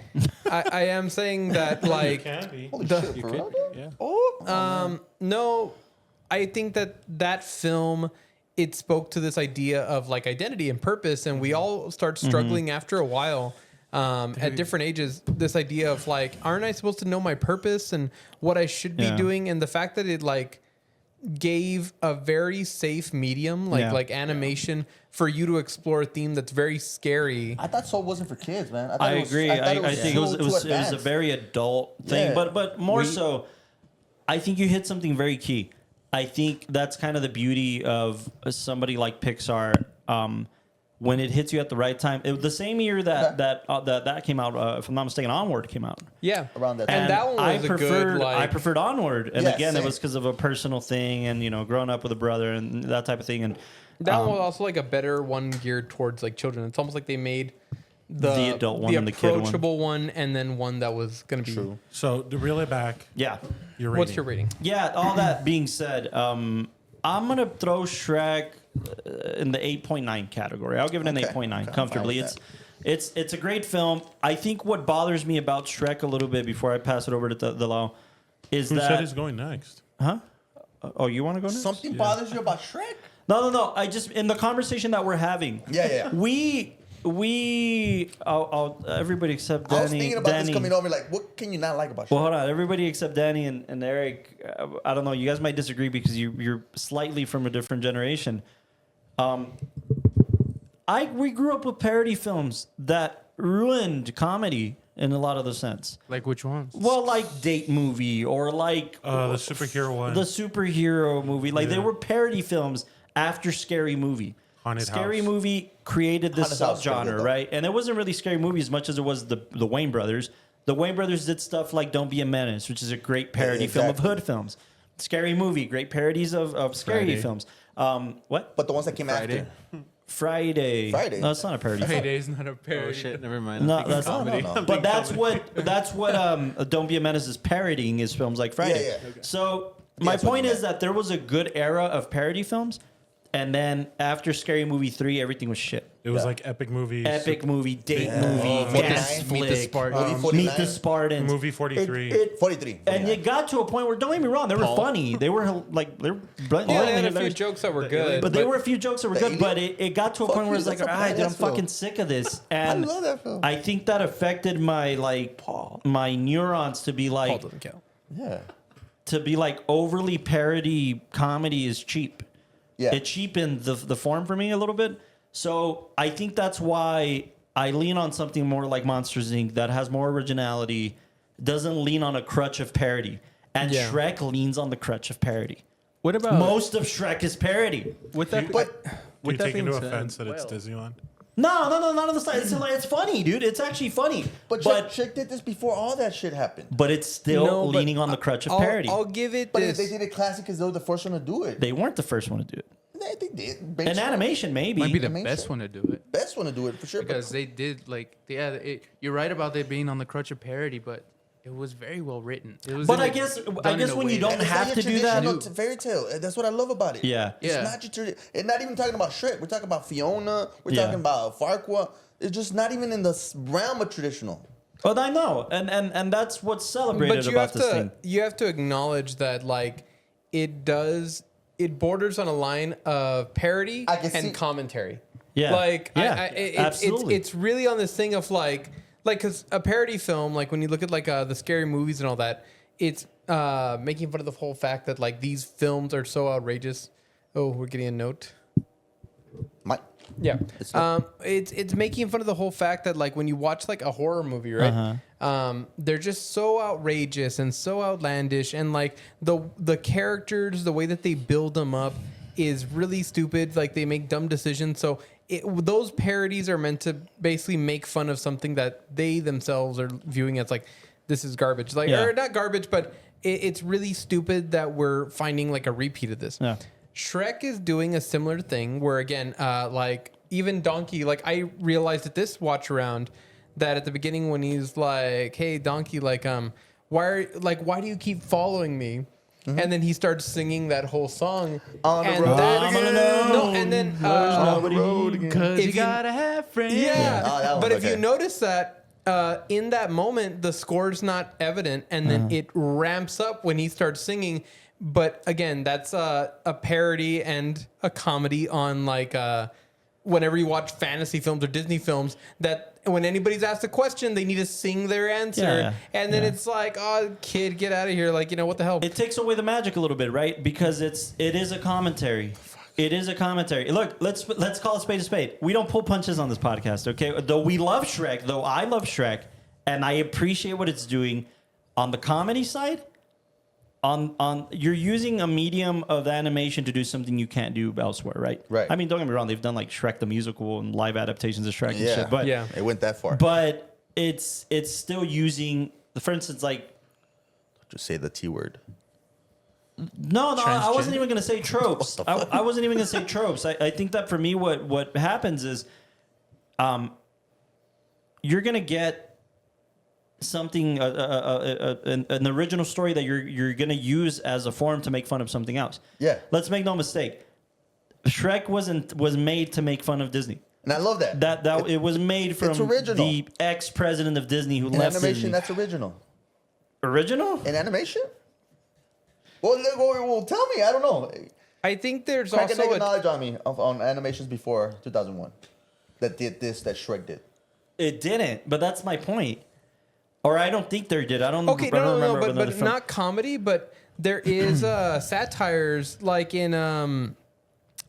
I am saying that like, Can be. Holy shit, for real? Yeah. no, I think that film, it spoke to this idea of like identity and purpose. And we all start struggling after a while. At different ages, this idea of like, aren't I supposed to know my purpose and what I should be Yeah. doing? And the fact that it like gave a very safe medium, like animation, for you to explore a theme that's very scary. I thought Soul wasn't for kids, man. thought I it was- agree. thought I think it was too a advanced. very adult thing, Yeah. but more so, I think you hit something very key. I think that's kind of the beauty of somebody like Pixar. When it hits you at the right time, it was the same year that came out. If I'm not mistaken, Onward came out. Yeah, Around that and time. that one was I preferred Onward, and Yeah, again, same. it was because of a personal thing, and growing up with a brother and that type of thing, and that one was also like a better one geared towards like children. It's almost like they made The adult one the and the kid one. approachable one, and then one that was going to be. True. So to reel it back, yeah. your rating. What's your rating? Yeah, all that being said, I'm gonna throw Shrek in the 8.9 category. I'll give it an Okay. 8.9 Okay, comfortably. I'm fine It's a great film. I think what bothers me about Shrek a little bit before I pass it over to the law is Who that said is going next? huh? Oh, you want to go next? Something bothers you about Shrek? No. I just in the conversation that we're having. Yeah. Everybody except Danny. I was thinking about Danny. this coming over. Like, what can you not like about Shrek? Well, hold on. Everybody except Danny and Eric. I don't know. You guys might disagree because you're slightly from a different generation. We grew up with parody films that ruined comedy in a lot of the sense. Like which ones? Well, like Date Movie or like The superhero one. the superhero movie. Like they Yeah. were parody films after Scary Movie. Haunted Scary House. Movie created this Haunted House is pretty subgenre, good, though. right? And it wasn't really Scary Movie as much as it was the Wayne Brothers. The Wayne Brothers did stuff like Don't Be a Menace, which is a great parody film of exactly. hood films. Scary Movie, great parodies of scary Friday. films. What? But the ones that came Friday. after. Friday. Friday. No, it's not a parody. Payday's not a Oh parody. shit! Never mind. No, I'm thinking that's not. comedy. no. But that's what Don't Be a Menace is parodying is films like Friday. Yeah, yeah. Okay. So my that's what point you is that there was a good era of parody films, and then after Scary Movie 3, everything was shit. It was like epic movies. Epic movie, date Yeah. movie, Oh, gas 49. Meet the flick, Spartans. Movie Meet 49. the Spartans. Movie 43. 43. And it got to a point where, don't get me wrong, they were funny. They were like, they were blunt. Yeah, they had a few jokes that were good, But there were a few jokes that were good, Alien? but it got to a Fuck point where you, it's like, all that's a right, dude, I'm badass film. fucking sick of this. I And love that film. I think that affected my my neurons to be Paul like doesn't count. Yeah. overly parody comedy is cheap. Yeah. It cheapened the form for me a little bit. So I think that's why I lean on something more like Monsters Inc. that has more originality, doesn't lean on a crutch of parody. And Yeah. Shrek leans on the crutch of parody. What about Most of Shrek is parody. with that? But Do you with that take into being said, offense that it's Disneyland? No, none of the stuff. It's funny, dude. It's actually funny. But Shrek did this before all that shit happened. But it's still No, but leaning on the crutch of I'll- parody. I'll give it But this. they did it classic because they were the first one to do it. They weren't the first one to do it. They did. In animation, maybe. Might be the Amazing. best one to do it. Best one to do it for sure. Because they did you're right about it being on the crutch of parody, but it was very well written. It was But in I a- guess done when in a you way don't that- It's have not to your do that. traditional fairy tale. That's what I love about it. Yeah. It's Yeah. not your tradition. And not even talking about Shrek. We're talking about Fiona. We're Yeah. talking about Farquaad. It's just not even in the realm of traditional. But I know, and that's what's celebrated But you about have this to thing. you have to acknowledge that like it borders on a line of parody I can and see- commentary. Yeah. Like Yeah, it's absolutely. really on this thing of like like, because a parody film, like when you look at like the scary movies and all that, it's making fun of the whole fact that like these films are so outrageous. Oh, we're getting a note. Yeah. It's making fun of the whole fact that like when you watch like a horror movie, right? They're just so outrageous and so outlandish, and like the characters, the way that they build them up is really stupid. Like they make dumb decisions. So those parodies are meant to basically make fun of something that they themselves are viewing as like, this is garbage. Like, or not garbage, but it's really stupid that we're finding like a repeat of this. Yeah. Shrek is doing a similar thing where, again, like even Donkey, like I realized at this watch around that at the beginning when he's like, "Hey, Donkey, like, why do you keep following me?" Mm-hmm. And then he starts singing that whole song on the road again. On the road again. Because you gotta have friends. Yeah, but if you notice that in that moment, the score's not evident, and then it ramps up when he starts singing. But again, that's a parody and a comedy on like whenever you watch fantasy films or Disney films, that when anybody's asked a question, they need to sing their answer. And then it's like, oh, kid, get out of here. Like, what the hell? It takes away the magic a little bit, right? Because it is a commentary. It is a commentary. Look, let's call a spade. We don't pull punches on this podcast, okay? Though we love Shrek, though I love Shrek, and I appreciate what it's doing on the comedy side. On you're using a medium of animation to do something you can't do elsewhere, right? Right. I mean, don't get me wrong; they've done like Shrek the musical and live adaptations of Shrek and shit. But it went that far. But it's still using, for instance, like just say the T word. No, I wasn't even going to say tropes. I wasn't even going to say tropes. I think that for me, what happens is, you're going to get something an original story that you're going to use as a form to make fun of something else. Yeah. Let's make no mistake. Shrek was made to make fun of Disney. And I love that. It was made from the ex-president of Disney who left animation, Disney. That's original. Original? In animation? Well, tell me. I don't know. I think there's Crack also knowledge on me on animations before 2001 that did this that Shrek did. It didn't, but that's my point. Or I don't think they did. I don't. Okay, I don't remember. But not comedy. But there is satires like in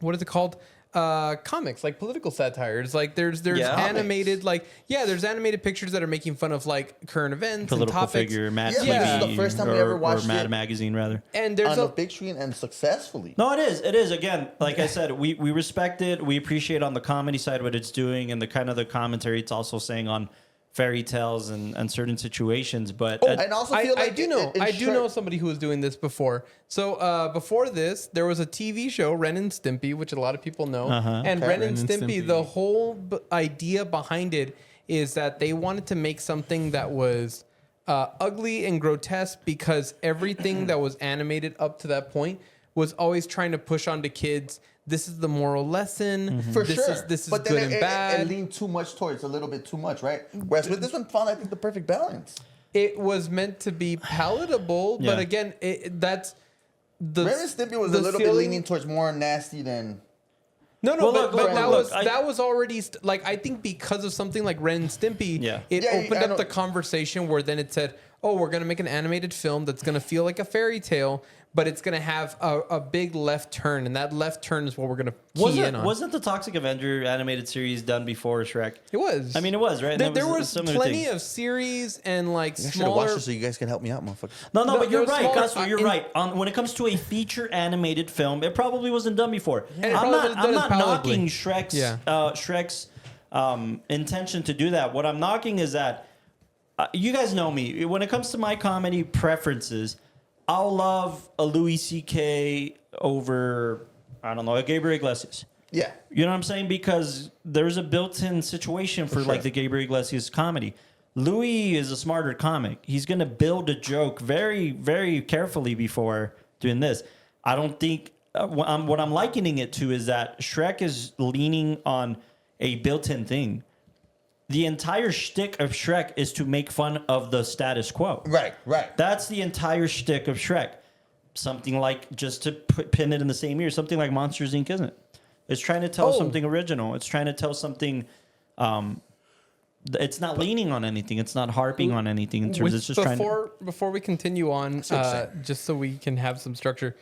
what is it called? Comics, like political satires. Like there's animated there's animated pictures that are making fun of like current events, political and topics. figure, Mad TV, this is the first time we ever watched Mad it Magazine rather. And there's on a big screen and successfully. No, it is. It is. Again, like I said, we respect it. We appreciate on the comedy side what it's doing and the kind of the commentary it's also saying on fairy tales and certain situations, but and also feel I do know somebody who was doing this before. So before this, there was a TV show, Ren and Stimpy, which a lot of people know. And Ren and Stimpy, the whole idea behind it is that they wanted to make something that was ugly and grotesque because everything that was animated up to that point was always trying to push onto kids. This is the moral lesson. For sure. This is but good then and bad. It leaned too much towards a little bit too much, right? Whereas with this one, found I think the perfect balance. It was meant to be palatable, but again, that's the. Ren and Stimpy was a little bit leaning towards more nasty than. No, but that was already like I think because of something like Ren and Stimpy, it opened up the conversation where then it said, "Oh, we're gonna make an animated film that's gonna feel like a fairy tale." But it's going to have a big left turn, and that left turn is what we're going to key in on. Wasn't the Toxic Avenger animated series done before Shrek? It was. I mean, it was, right? There was plenty of series and like smaller... I should have watched it so you guys can help me out, motherfucker. No, but you're right, Castro, you're right. When it comes to a feature animated film, it probably wasn't done before. Yeah. I'm not knocking Shrek's intention to do that. What I'm knocking is that, you guys know me. When it comes to my comedy preferences... I'll love a Louis C.K. over, I don't know, a Gabriel Iglesias. Yeah. You know what I'm saying? Because there's a built-in situation for like the Gabriel Iglesias comedy. Louis is a smarter comic. He's going to build a joke very, very carefully before doing this. I don't think, what I'm likening it to is that Shrek is leaning on a built-in thing. The entire shtick of Shrek is to make fun of the status quo. Right. That's the entire shtick of Shrek. Something like, just to pin it in the same year, something like Monsters, Inc., isn't it? It's trying to tell something original. It's trying to tell something It's not leaning on anything. It's not harping on anything in terms. It's just trying to. Before we continue on, just so we can have some structure,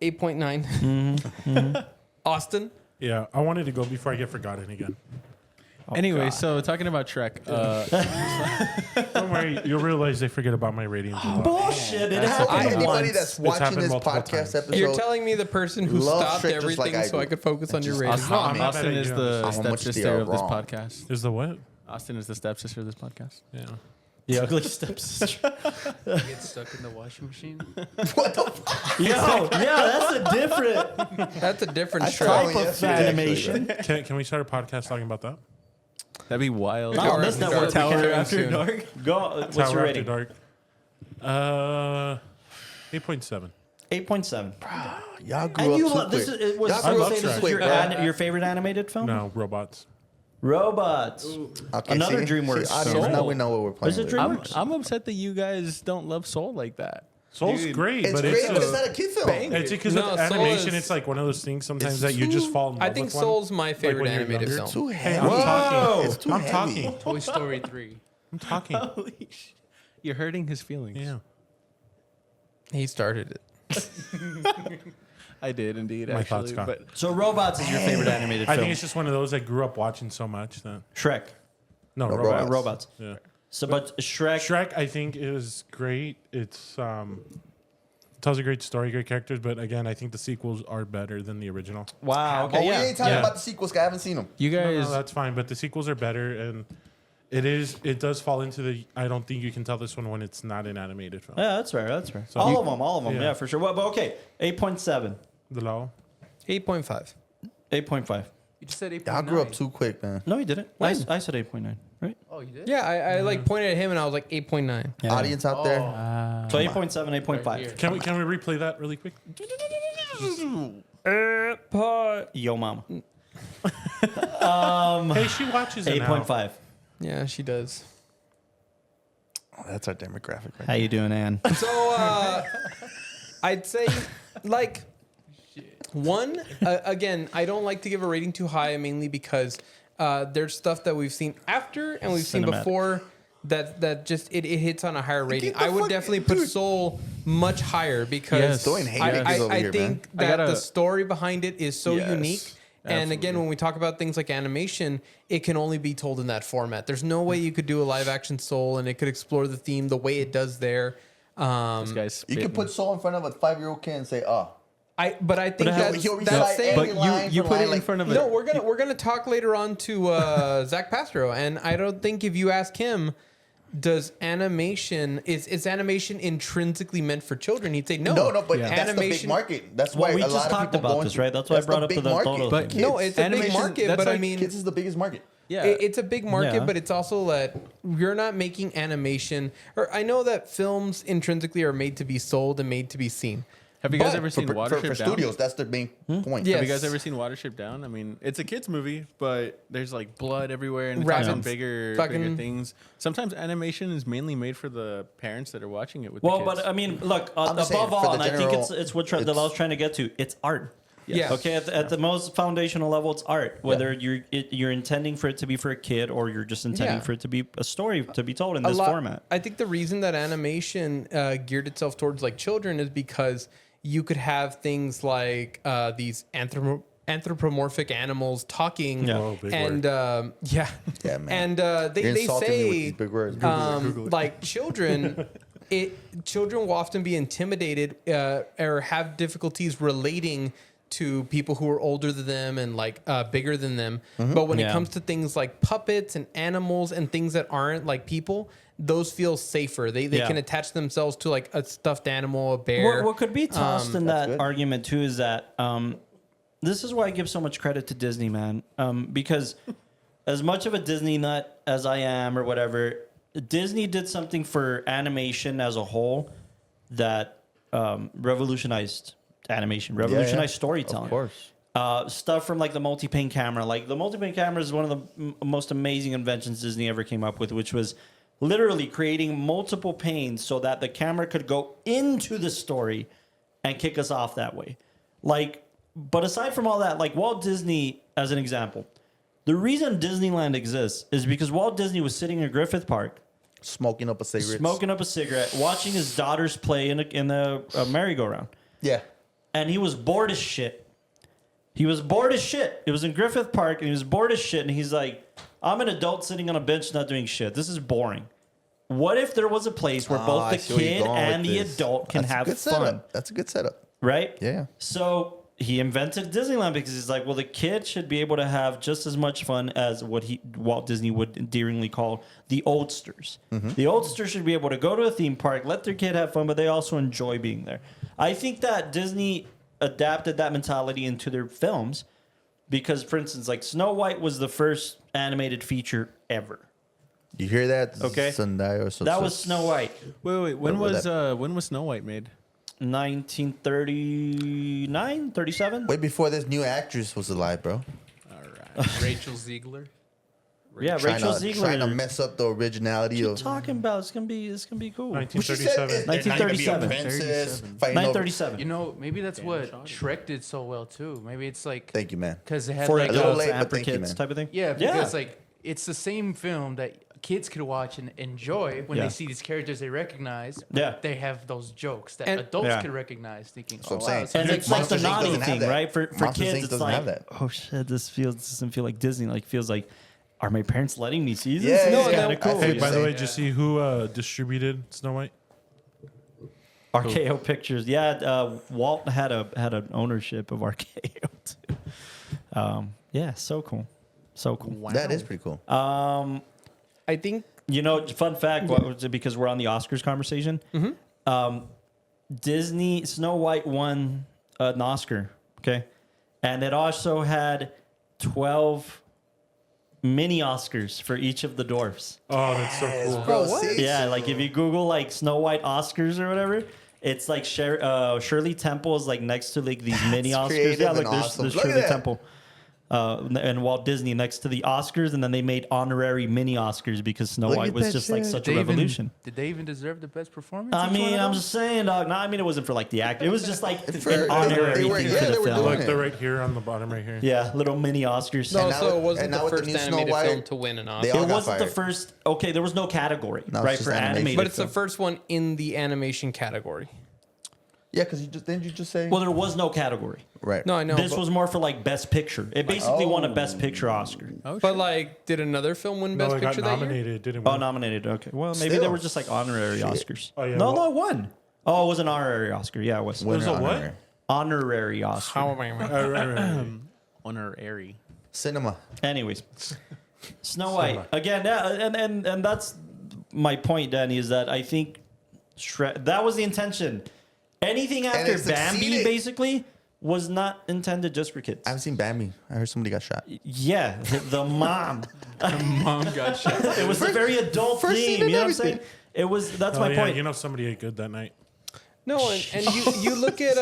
8.9. Austin. Yeah, I wanted to go before I get forgotten again. Anyway, so talking about Shrek, Don't worry, you'll realize they forget about my ratings. a lot. Bullshit! It happened Anybody once. that's watching happened this multiple podcast times. episode, You're telling me the person who love stopped Shrek just everything like I so I do. could focus on your just- ratings. No, I'm not Austin mad at is you. the How much they stepsister are of this wrong. podcast. Is the what? Austin is the stepsister of this podcast. Yeah. The ugly stepsister. Get stuck in the washing machine. Yo, yeah, that's a different That's a different That's Shrek. probably type of yesterday, animation. Can we start a podcast talking about that? That'd be wild. No, that's not what Tower Tower After After Dark. Go. What's Tower your After rating? Dark. 8.7. 8.7. Y'all grew And up you too love this. quick. Is, was Y'all I grew love up say too this is Shrek. your, quick. your favorite animated film? No, robots. Robots. Okay, Another see? DreamWorks See, audience, film. now we know what we're playing. Is it with. Dream- I'm upset that you guys don't love Soul like that. Soul's Dude, great, It's but great, it's but it's just, not a kid film. it's because No, of Soul animation. is- It's like one of those things sometimes It's that you just too- fall in love I think with one. Soul's my favorite when you're animated younger. film. Too Hey, heavy. I'm talking. It's too I'm heavy. talking. Toy Story 3. I'm talking. Holy sh! You're hurting his feelings. Yeah. He started it. I did indeed. My actually, thoughts, Scott. but So Robots is your favorite animated I film? think it's just one of those I grew up watching so much that Shrek. no, No, robots. Robots. Yeah. So, but Shrek. Shrek, I think, is great. It's tells a great story, great characters, but again, I think the sequels are better than the original. Wow. Oh, Okay. we Yeah. ain't talking Yeah. about the sequels. 'Cause I haven't seen them. you No, guys, that's fine, but the sequels are better, and it does fall into the. I don't think you can tell this one when it's not an animated film. Yeah, that's fair. That's fair. So all you- of them. All of them. yeah. Yeah, for sure. Well, but okay. 8.7. The law. 8.5. 8.5. You just said 8.9. Y'all grew up too quick, man. No, you didn't. When? I said 8.9. Right. Oh, you did? Yeah, I like pointed at him and I was like 8.9. Yeah. Audience out there, So 8.7, 8.5. Right here. Can we replay that really quick? Yo, mama. Hey, she watches it now. 8.5. Yeah, she does. oh, that's our demographic right How you doing, Ann? So I'd say like one again. I don't like to give a rating too high, mainly because there's stuff that we've seen after and we've seen Cinematic. before that just it hits on a higher rating. Get the I would fuck- definitely put dude. Soul much higher because Yes. Throwing haters I over here, think man. that I gotta- the story behind it is so Yes, unique. And again, absolutely. when we talk about things like animation, it can only be told in that format. There's no way you could do a live action Soul and it could explore the theme the way it does there. this guy's You can put Soul in front of a 5-year-old kid and say, "Oh." But I think it has- that's, He'll that's recite saying. every line you for put line, it in like- front of it. No, we're gonna talk later on to Zach Pastro, and I don't think if you ask him, does animation is animation intrinsically meant for children? He'd say no. No, but Yeah. that's the big Animation- market. That's Well, why we a just lot of talked people about going this, to- right? That's why I that's brought the up big the market total for thing. kids. No, it's a big Animation- market, that's but I like mean, Kids is the biggest market. Yeah. it's a big market, Yeah. but it's also that you're not making animation. Or I know that films intrinsically are made to be sold and made to be seen. Have you guys But ever seen For Watership Down? studios, that's the main point. Yeah. Have you guys Yes. ever seen Watership Down? I mean, it's a kids movie, but there's like blood everywhere and it's Rabbits. on bigger Fucking- things. Sometimes animation is mainly made for the parents that are watching it with Well, the kids. but I mean, look, I'm just saying, above for all, the and I think general- it's what that I was trying to get to. It's art. Yeah. Okay, at the most foundational level, it's art. Whether you're intending for it to be for a kid or you're just intending Yeah. for it to be a story to be told in this format. I think the reason that animation geared itself towards like children is because you could have things like these anthropomorphic animals talking, Yeah. Oh, big and Yeah, man. and You're they insulting me with these say big words. like children. Children will often be intimidated or have difficulties relating to people who are older than them and like bigger than them. But when it Yeah. comes to things like puppets and animals and things that aren't like people, those feel safer. They Yeah. can attach themselves to like a stuffed animal, a bear. What could be tossed in that good. argument too is that this is why I give so much credit to Disney, man. Because as much of a Disney nut as I am or whatever, Disney did something for animation as a whole that revolutionized animation, revolutionized storytelling. Of course. Stuff from like the multi-pane camera. Like the multi-pane camera is one of the most amazing inventions Disney ever came up with, which was literally creating multiple panes so that the camera could go into the story and kick us off that way. Like, but aside from all that, like Walt Disney, as an example, The reason Disneyland exists is because Walt Disney was sitting in Griffith Park, Smoking up a cigarette. smoking up a cigarette, watching his daughters play in a merry-go-round. Yeah. And he was bored as shit. He was bored as shit. It was in Griffith Park, and he was bored as shit. And he's like, I'm an adult sitting on a bench not doing shit. This is boring. What if there was a place where both I the see where you're kid going and with the this. adult can That's a have good fun? setup. That's a good setup. Right? Yeah. So he invented Disneyland because he's like, well, the kid should be able to have just as much fun as what Walt Disney would endearingly call the oldsters. The oldsters should be able to go to a theme park, let their kid have fun, but they also enjoy being there. I think that Disney adapted that mentality into their films because, for instance, like Snow White was the first animated feature ever. You hear that? Okay. That was Snow White. Wait. When was Snow White made? 1939, 37? Way before this new actress was alive, bro. All right. Rachel Ziegler. Yeah, Rachel Ziegler. Trying to mess up the originality What are you of. talking about? It's gonna be cool. 1937. 1937. Princess 37. fighting over- 937. You know, maybe that's Damn, what shot it. Shrek did so well too. Maybe it's like Thank you, man. because it had For like a little adults late, and but for thank you, kids man. type of thing. yeah, because like it's the same film that kids could watch and enjoy when Yeah. they see these characters they recognize. Yeah. They have those jokes that And- adults Yeah. could recognize, thinking, That's what "Oh, I'm wow, saying. And it's like the Monsters, Inc. naughty doesn't have thing, that. right? For Monsters, kids, Inc. it's doesn't like, have that. oh shit, this doesn't feel like Disney. Like feels like, are my parents letting me see this? Yeah, This yeah, is yeah. kind of cool. Hey, Yeah. by the way, Yeah. did you see who distributed Snow White? RKO Pictures. Yeah, Walt had an ownership of RKO too. Yeah, so cool, so cool. That is pretty cool. I think You know, fun fact, because we're on the Oscars conversation. Disney Snow White won an Oscar. Okay, and it also had 12 mini Oscars for each of the dwarfs. Oh, that's so cool. Bro, what? see? Yeah, like if you Google like Snow White Oscars or whatever, it's like Shirley Temple is like next to like these mini Oscars. creative Yeah, like and there's, awesome. there's Look at Shirley that. Temple. And Walt Disney next to the Oscars, and then they made honorary mini Oscars because Snow Look White at was that just like shit. such Did a they even- revolution. Did they even deserve the best performance? I each one mean, of I'm them? just saying, dog. No, I mean, it wasn't for like the act. It was just like For- an honorary they were- thing yeah, for they the were film. doing Look, it. they're right here on the bottom right here. Yeah, little mini Oscars. no, And now so with- it wasn't and now the with the first new Snow animated White, film to win an they Oscar. all It got wasn't the fired. first. Okay, there was no category, No, it's right, just for animation. animated. But it's the film. first one in the animation category. Yeah, because didn't you just say? Well, there was no category. right. No, I know. This but, was more for like Best Picture. It basically won a Best Picture Oscar. Oh, but like, did another film win No, Best it got Picture that year? nominated, didn't Oh, we? nominated. Okay. Well, maybe Still. they were just like honorary Shit. Oscars. Oh, yeah, No, well- it won. Oh, it was an honorary Oscar. Yeah, it was. It was a what? honorary. Honorary Oscar. How am I? Right. honorary. Cinema. Anyways, Snow White again. Yeah, and that's my point, Danny. Is that I think Shrek. That was the intention. Anything after it Bambi, succeeded. basically, was not intended just for kids. I haven't seen Bambi. I heard somebody got shot. Yeah, the mom. Mom got shot. It was a very adult first scene theme. and You know what I'm saying? everything. It was. That's Oh, my yeah, point. you know somebody ate good that night. No, and you look at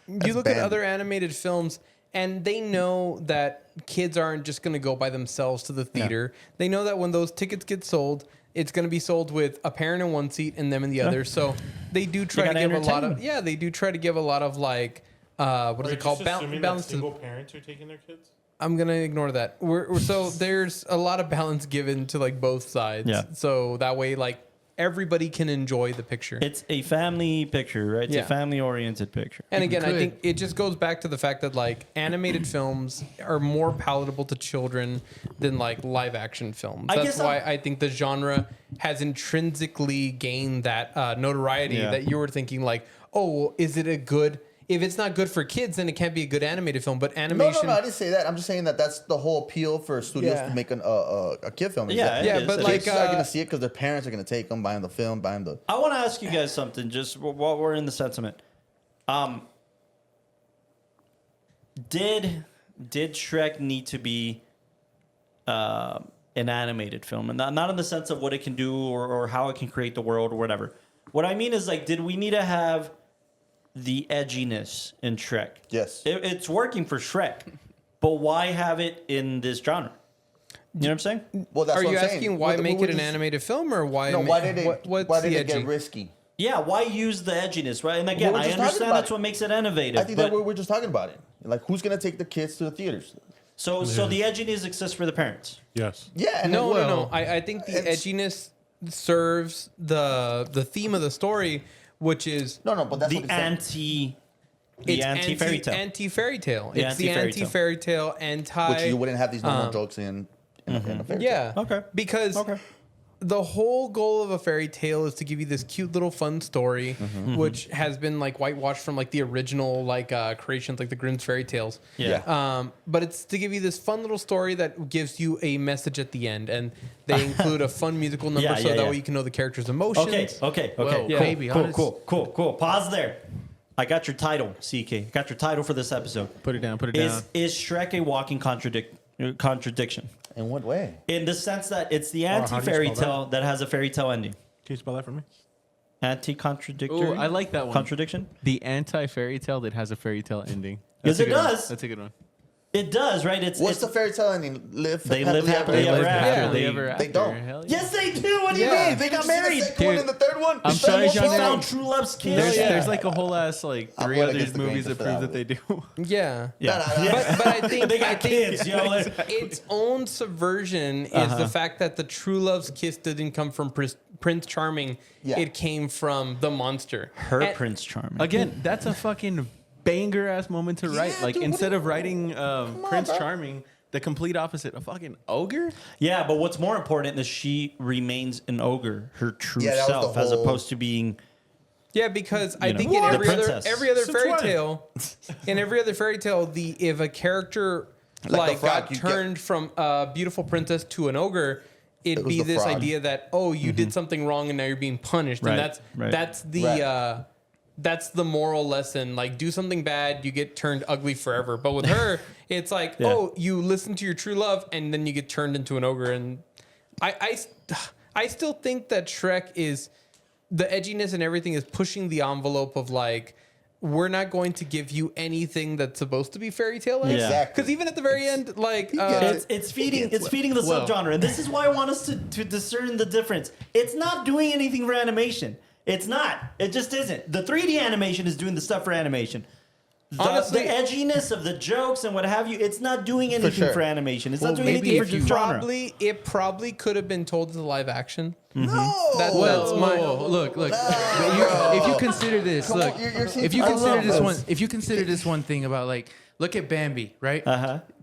you look at Bambi. other animated films, and they know that kids aren't just going to go by themselves to the theater. They know that when those tickets get sold, it's going to be sold with a parent in one seat and them in the other. So they do try to gotta give a lot entertain of they do try to give a lot of like what is it called balance to Single parents are taking their kids. I'm gonna ignore that. So there's a lot of balance given to like both sides. Yeah. So that way, like everybody can enjoy the picture. It's a family picture, right? It's Yeah. a family-oriented picture. And again, I could. think it just goes back to the fact that like animated films are more palatable to children than like live action films. I That's guess why I think the genre has intrinsically gained that notoriety Yeah. that you were thinking like, oh, well, is it a good? If it's not good for kids, then it can't be a good animated film. But No, animation, I didn't say that. I'm just saying that that's the whole appeal for studios Yeah. to make a kid film. is Yeah, that it Yeah, is. but It like, is. kids are gonna see it because their parents are gonna take them, buy them the film, buy them the. I want to ask you guys something, just while we're in the sentiment. Did Shrek need to be an animated film, and not in the sense of what it can do or how it can create the world or whatever? What I mean is, like, did we need to have the edginess in Shrek? Yes. It's working for Shrek, but why have it in this genre? You know what I'm saying? Well, that's are what you I'm saying. asking why What- make what it an was- animated film or why? No, why did it? What's why did the it get edgy? risky? Yeah, why use the edginess, right? And again, Well, we're I just talking understand about that's it. what makes it innovative. I think but that we're just talking about it. Like, who's gonna take the kids to the theaters? So the edginess exists for the parents. Yes. Yeah, and No. I think the It's- edginess serves the theme of the story, which is no, but that's The what it's saying. anti fairy tale. Anti-fairy tale. The It's the anti-fairy tale. anti-fairy tale, Which you wouldn't have these normal jokes in a fairy tale. Yeah. Okay. Because Okay. the whole goal of a fairy tale is to give you this cute little fun story, which has been like whitewashed from like the original creations, like the Grimm's fairy tales. Yeah. But it's to give you this fun little story that gives you a message at the end, and they include a fun musical number Yeah, so yeah, that yeah. way you can know the character's emotions. Okay. Whoa, Yeah. baby, honest. Cool. Pause there. I got your title, CK. Got your title for this episode. Put it down. Put it down. Is Shrek a walking contradiction? In what way? In the sense that it's the how do you anti-fairy spell tale that has a fairy tale ending. Can you spell that for me? Anti-contradictory? Ooh, I like that one. Contradiction? The anti-fairy tale that has a fairy tale ending. Yes, a it good one. does. That's a good one. It does, right? What's the fairy tale ending? They live happily ever after. Happily ever They after. don't. Hell yeah. Yes, they do. What do you Yeah. mean? They got Did you see married. The second one and the third one. I'm The sorry, third She one John. found true love's kiss. There's like a whole ass like I'm 3 going other against the grain movies that for prove that that they do. Yeah. Yeah. But I think They got kids, yo. its own subversion is the fact that the true love's kiss didn't come from Prince Charming. Yeah. It came from the monster. Her And- Prince Charming. Again, that's a fucking banger ass moment to write. Yeah, Like dude, instead what of writing Prince bro. Charming, the complete opposite, a fucking ogre. Yeah, but what's more important is she remains an ogre, her true Yeah, that was the self, as whole- opposed to being. Yeah, because I You know, think in the every other princess. fairy Since when? tale, if a character Like the like frog, got you get- turned from a beautiful princess to an ogre, it'd was be the this frog. idea that you did something wrong and now you're being punished, Right, and right. that's the moral lesson. Like, do something bad, you get turned ugly forever. But with her, it's like, Yeah. you listen to your true love, and then you get turned into an ogre. And I still think that Shrek is the edginess and everything is pushing the envelope of like, we're not going to give you anything that's supposed to be fairy tale. Yeah. Exactly. Because even at the very end, like, gets It's feeding the Well- subgenre, and this is why I want us to discern the difference. It's not doing anything for animation. It's not. It just isn't. The 3D animation is doing the stuff for animation. Honestly- the edginess of the jokes and what have you, it's not doing anything for, sure. animation. It's Well, not doing maybe anything if for you- genre. it probably could have been told as a live action. No. That's my Look. If you consider this, Come on, look. you're seeing If you I consider love this this. one, if you consider this one thing about like, look at Bambi, right?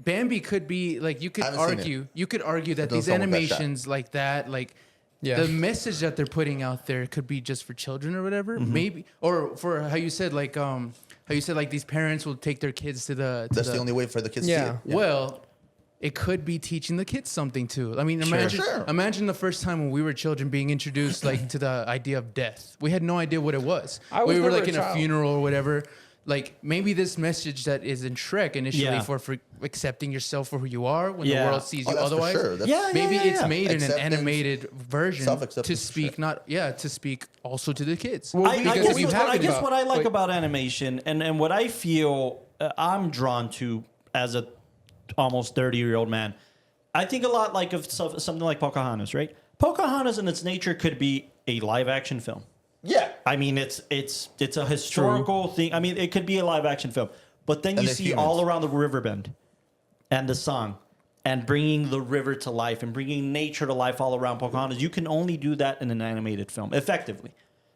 Bambi could be like you could I haven't seen argue that doesn't these sound like that shot. animations like that, like Yeah. the message that they're putting out there could be just for children or whatever, Mm-hmm. maybe, or for how you said like these parents will take their kids to the. That's the only way for the kids Yeah. to see it. Well, it could be teaching the kids something too. I mean, Sure. imagine the first time when we were children being introduced like to the idea of death. We had no idea what it was. I was We were never like a in a child. funeral or whatever. Like maybe this message that is in Shrek initially Yeah. for accepting yourself for who you are when Yeah. the world sees Oh, you that's for otherwise. sure. That's- Yeah, Maybe it's made in an Acceptance, animated version to self-acceptance for speak sure. to speak also to the kids. Well, I because guess, we've what, I talked guess about- what I like like- about animation and what I feel I'm drawn to as a almost 30-year-old man, I think a lot like of something like Pocahontas, right? Pocahontas in its nature could be a live action film. Yeah. I mean, it's a historical thing. I mean, it could be a live action film, but then And you there's see humans. all around the river bend and the song and bringing the river to life and bringing nature to life all around Pocahontas. You can only do that in an animated film effectively.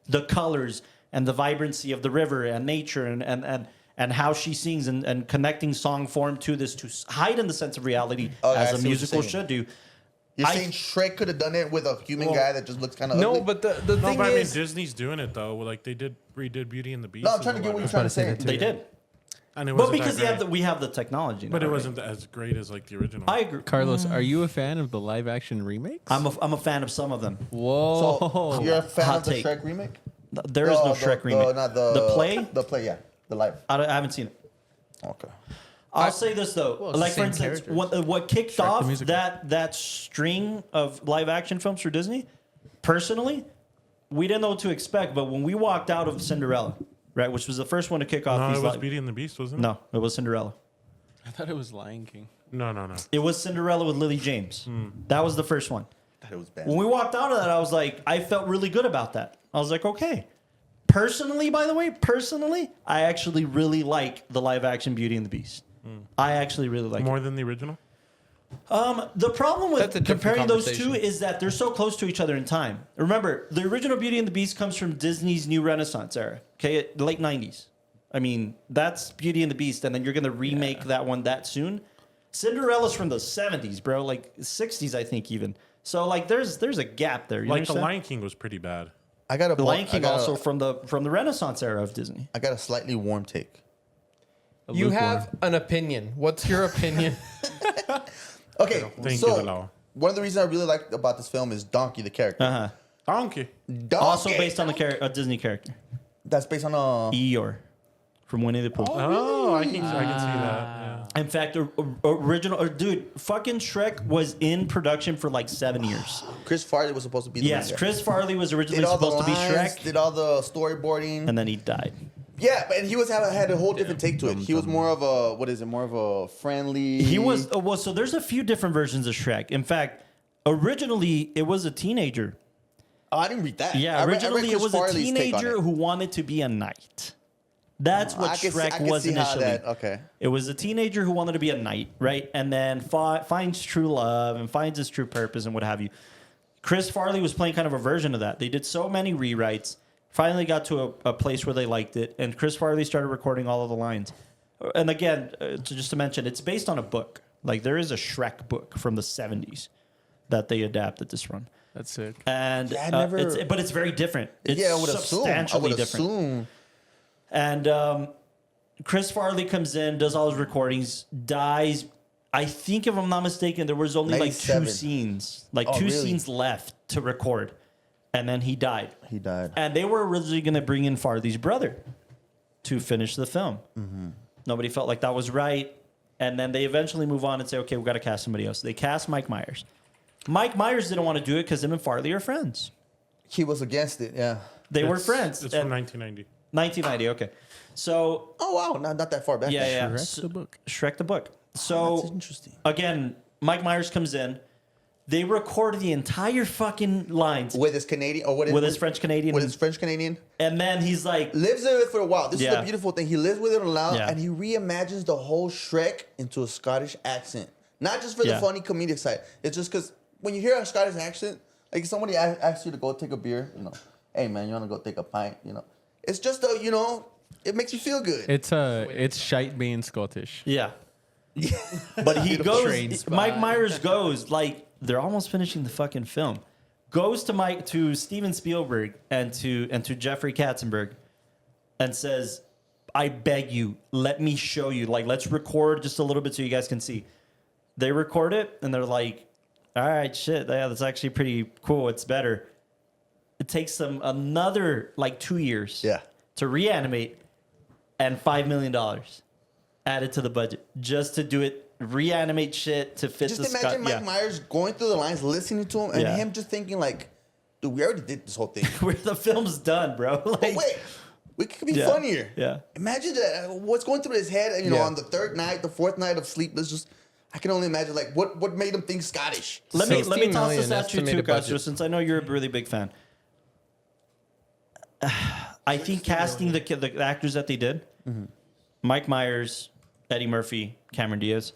The colors and the vibrancy of the river and nature and how she sings and connecting song form to this to heighten the sense of reality Oh, I as see a what you're musical saying. should do. You're I- saying Shrek could have done it with a human guy that just looks kind of No, ugly? but the No, thing but I mean is, Disney's doing it though. Like they redid Beauty and the Beast. No, I'm and trying to all get what that. you're trying to say. They did. And it But wasn't because that great. we have the technology now, But it right? wasn't as great as like the original. I agree. Carlos, are you a fan of the live action remakes? I'm a fan of some of them. Whoa. So, you're a fan Hot of the take. Shrek remake? There is no Shrek remake. Not the play? The play, yeah. The live. I haven't seen it. Okay. I'll say this though, Well, it's like the for same instance, characters. what kicked the off musical. that string of live action films for Disney, personally, we didn't know what to expect. But when we walked out of Cinderella, right, which was the first one to kick off No, these it was live, Beauty and the Beast, wasn't it? no, it was Cinderella. I thought it was Lion King. No. It was Cinderella with Lily James. That was the first one. Thought it was bad. When we walked out of that, I was like, I felt really good about that. I was like, okay. Personally, by the way, I actually really like the live action Beauty and the Beast. I actually really like it. More than the original? The problem with That's a different comparing those two conversation. is that they're so close to each other in time. Remember, the original Beauty and the Beast comes from Disney's New Renaissance era, okay, late 90s. I mean, that's Beauty and the Beast, and then you're going to remake that one that soon. Cinderella's from the 70s, bro, like 60s, I think, even. So, like, there's a gap there. You Like The understand? Lion King was pretty bad. I got a The Lion King also from the Renaissance era of Disney. I got a slightly warm take. You have an opinion. What's your opinion? Okay, Thank so you, Bilal. one of the reasons I really like about this film is Donkey the character. Uh-huh. Donkey. Donkey. Also based on a Disney character. That's based on Eeyore from Winnie the Pooh. Oh, I can see that. In fact, original dude, fucking Shrek was in production for like 7 years. Chris Farley was supposed to be the Yes, main guy. Chris Farley was originally Did all the supposed to be lines, Shrek, did all the storyboarding. and then he died. Yeah, but he had a whole different take to it. He was more of a friendly. He was well. So there's a few different versions of Shrek. In fact, originally it was a teenager. Oh, I didn't read that. Yeah, I read originally it Chris was a Farley's take on teenager it. who wanted to be a knight. That's what I can see- Shrek I can was see how initially. that- okay. It was a teenager who wanted to be a knight, right? And then finds true love and finds his true purpose and what have you. Chris Farley was playing kind of a version of that. They did so many rewrites, finally got to a place where they liked it, and Chris Farley started recording all of the lines. And again, just to mention, it's based on a book. Like, there is a Shrek book from the 70s that they adapted this from. That's sick. And Yeah, I never- but it's very different. It's Yeah, I would assume. I substantially would different. assume. And Chris Farley comes in, does all his recordings, dies. I think, if I'm not mistaken, there was only like 2 97. scenes, Oh, two really? scenes left to record, and then he died. He died. And they were originally going to bring in Farley's brother to finish the film. Mm-hmm. Nobody felt like that was right, and then they eventually move on and say, "Okay, we got to cast somebody else." They cast Mike Myers. Mike Myers didn't want to do it because him and Farley are friends. He was against it. Yeah. They were It's- friends. It's And- from 1990. 1990. Okay, so Oh wow, not that far back. yeah. Shrek the book. Shrek the book. That's So interesting. again, Mike Myers comes in. They record the entire fucking lines With his Canadian or with his French Canadian, with his French Canadian. and then he's like, Lives with it for a while. This is Yeah. the beautiful thing. He lives with it a lot, Yeah. and he reimagines the whole Shrek into a Scottish accent. Not just for Yeah. the funny comedic side. It's just because when you hear a Scottish accent, like if somebody asks you to go take a beer, hey man, you want to go take a pint, It's just it makes you feel good. It's shite being Scottish. yeah. But he Train goes. spot. Mike Myers goes like they're almost finishing the fucking film. Goes to Steven Spielberg and to Jeffrey Katzenberg, and says, "I beg you, let me show you. Like, let's record just a little bit so you guys can see." They record it, and they're like, "All right, shit, yeah, that's actually pretty cool. It's better." It takes them another like 2 years, Yeah. to reanimate, and $5 million added to the budget just to do it, reanimate shit to fit Just the imagine Mike yeah. Myers going through the lines, listening to him, and Yeah. him just thinking like, dude, we already did this whole thing. Where the film's done, bro. Like, But wait, we could be Yeah. funnier. Yeah. Imagine that. What's going through his head, and Yeah. on the third night, the fourth night of sleep, I can only imagine like what made him think Scottish. Let me 16 toss million this at you too, estimated Castro, budget. since I know you're a really big fan. I think casting the actors that they did, Mike Myers, Eddie Murphy, Cameron Diaz,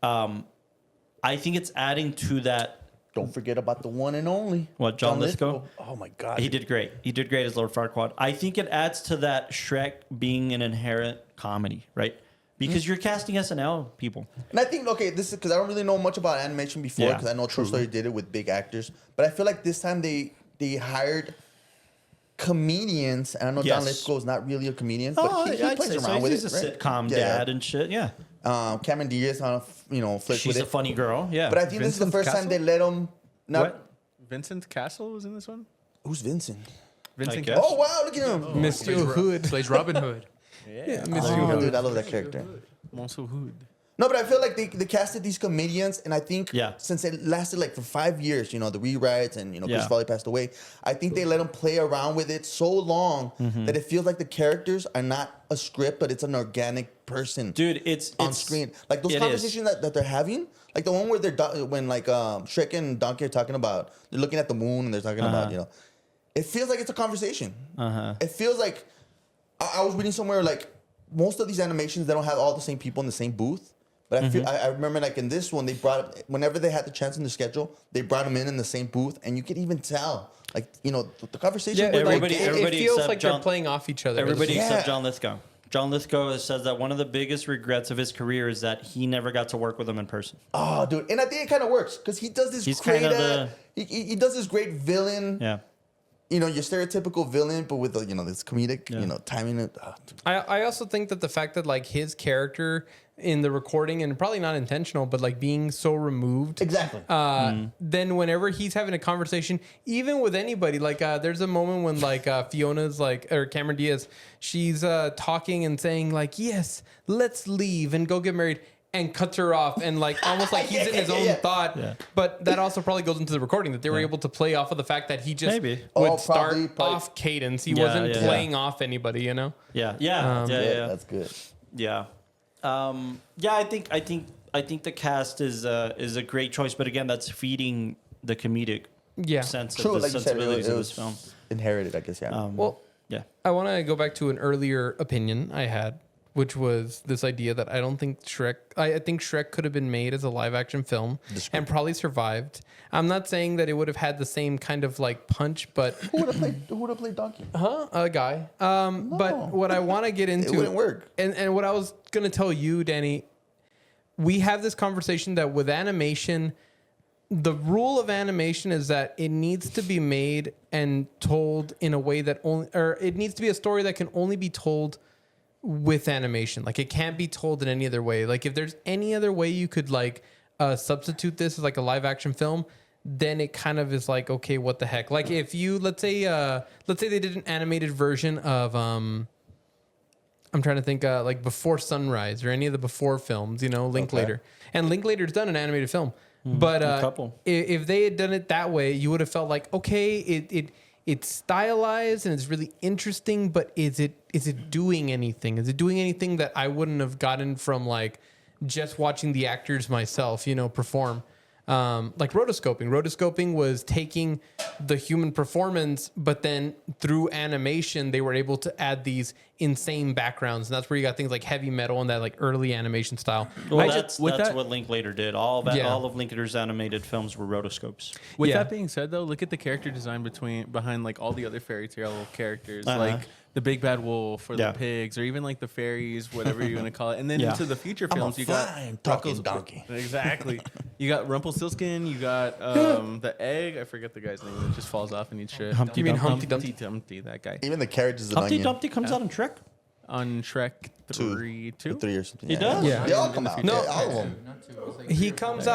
I think it's adding to that. Don't forget about the one and only. What, John Lithgow? Oh my God. He did great. He did great as Lord Farquaad. I think it adds to that Shrek being an inherent comedy, right? Because you're casting SNL people. And I think, okay, this is because I don't really know much about animation before, Yeah, because I know Toy Story did it with big actors. But I feel like this time they hired comedians. And I know John Yes. Lithgow is not really a comedian, but he I'd plays say so. around with He's it. a right? sitcom Yeah. dad and shit. Yeah, Cameron Diaz on flicks she's with a it. funny girl. Yeah, But I think this is the Vincent first time Castle? they let him. What? Vincent Castle was in this one. Who's Vincent? Vincent guess. Castle. Oh wow, look at him. Monsieur Hood. Plays Robin Hood. Yeah, Oh, dude, I love that character. Monsieur Hood. No, but I feel like they casted these comedians, and I think Yeah. since it lasted like for 5 years, the rewrites, and Chris Yeah. Farley passed away, I think they let them play around with it so long that it feels like the characters are not a script, but it's an organic person, dude, it's on screen. Like those it is. conversations that they're having, like the one where when Shrek and Donkey are talking about, they're looking at the moon and they're talking about, it feels like it's a conversation. It feels like I was reading somewhere like most of these animations, they don't have all the same people in the same booth. But I feel I remember like in this one, they brought whenever they had the chance in the schedule, they brought them in the same booth, and you could even tell, like, you know, the conversation. Yeah, with, like, it feels except like John- they're playing off each other. Everybody Yeah. except John Lithgow. John Lithgow says that one of the biggest regrets of his career is that he never got to work with him in person. Oh, dude, and I think it kind of works because he does this He's great. kind of He does this great villain. Yeah. You know, your stereotypical villain, but with you know, this comedic, you know, timing it. Oh, dude. I also think that the fact that like his character in the recording, and probably not intentional, but like being so removed. Exactly. Then whenever he's having a conversation, even with anybody, like there's a moment when like Fiona's like, or Cameron Diaz, she's talking and saying like, yes, let's leave and go get married, and cuts her off, and like almost like he's in his own thought. Yeah. But that also probably goes into the recording, that they were able to play off of the fact that he just Maybe. would Oh, start probably. off cadence. He Yeah, wasn't yeah. playing off anybody, you know? Yeah. Yeah. Yeah, that's good. Yeah. Yeah, I think the cast is a great choice, but again, that's feeding the comedic sense True, of the like you said, sensibilities it of was this film. inherited, I guess. Yeah. Well, Yeah. I want to go back to an earlier opinion I had, which was this idea that I don't think Shrek. I think Shrek could have been made as a live action film and probably survived. I'm not saying that it would have had the same kind of like punch, but Who would have played Donkey? a guy. But what I want to get into, It wouldn't work. And what I was gonna tell you, Danny, we have this conversation that with animation, the rule of animation is that it needs to be made and told in a way that only, or it needs to be a story that can only be told with animation. Like it can't be told in any other way. Like if there's any other way you could like substitute this as like a live action film, then it kind of is like, okay, what the heck? Like if you let's say they did an animated version of I'm trying to think like Before Sunrise or any of the Before films, you know, Linklater. And Linklater's done an animated film. But a couple. If they had done it that way, you would have felt like, okay, it's stylized and it's really interesting, but is it doing anything? Is it doing anything that I wouldn't have gotten from like just watching the actors myself, you know, perform? Like rotoscoping. Rotoscoping was taking the human performance, but then through animation, they were able to add these insane backgrounds. And that's where you got things like heavy metal and that like early animation style. Well, that's what Linklater did. All of Linklater's animated films were rotoscopes. With Yeah. that being said, though, look at the character design behind like all the other fairy tale characters, Uh-huh. like the big bad wolf or Yeah. the pigs, or even like the fairies, whatever you want to call it. And then Yeah. into the future I'm a films, you got flying talking Ruckles- donkey. Exactly. You got Rumpelstiltskin. You got the egg. I forget the guy's name. It just falls off in each shit. Humpty You mean Dumpty. Humpty Dumpty? Dumpty, that guy Even the carriages of Humpty Onion. Dumpty comes out in Shrek. on Shrek Two. 2. 3 or something. He does? Yeah. They all come out. No. Yeah, all of them. He comes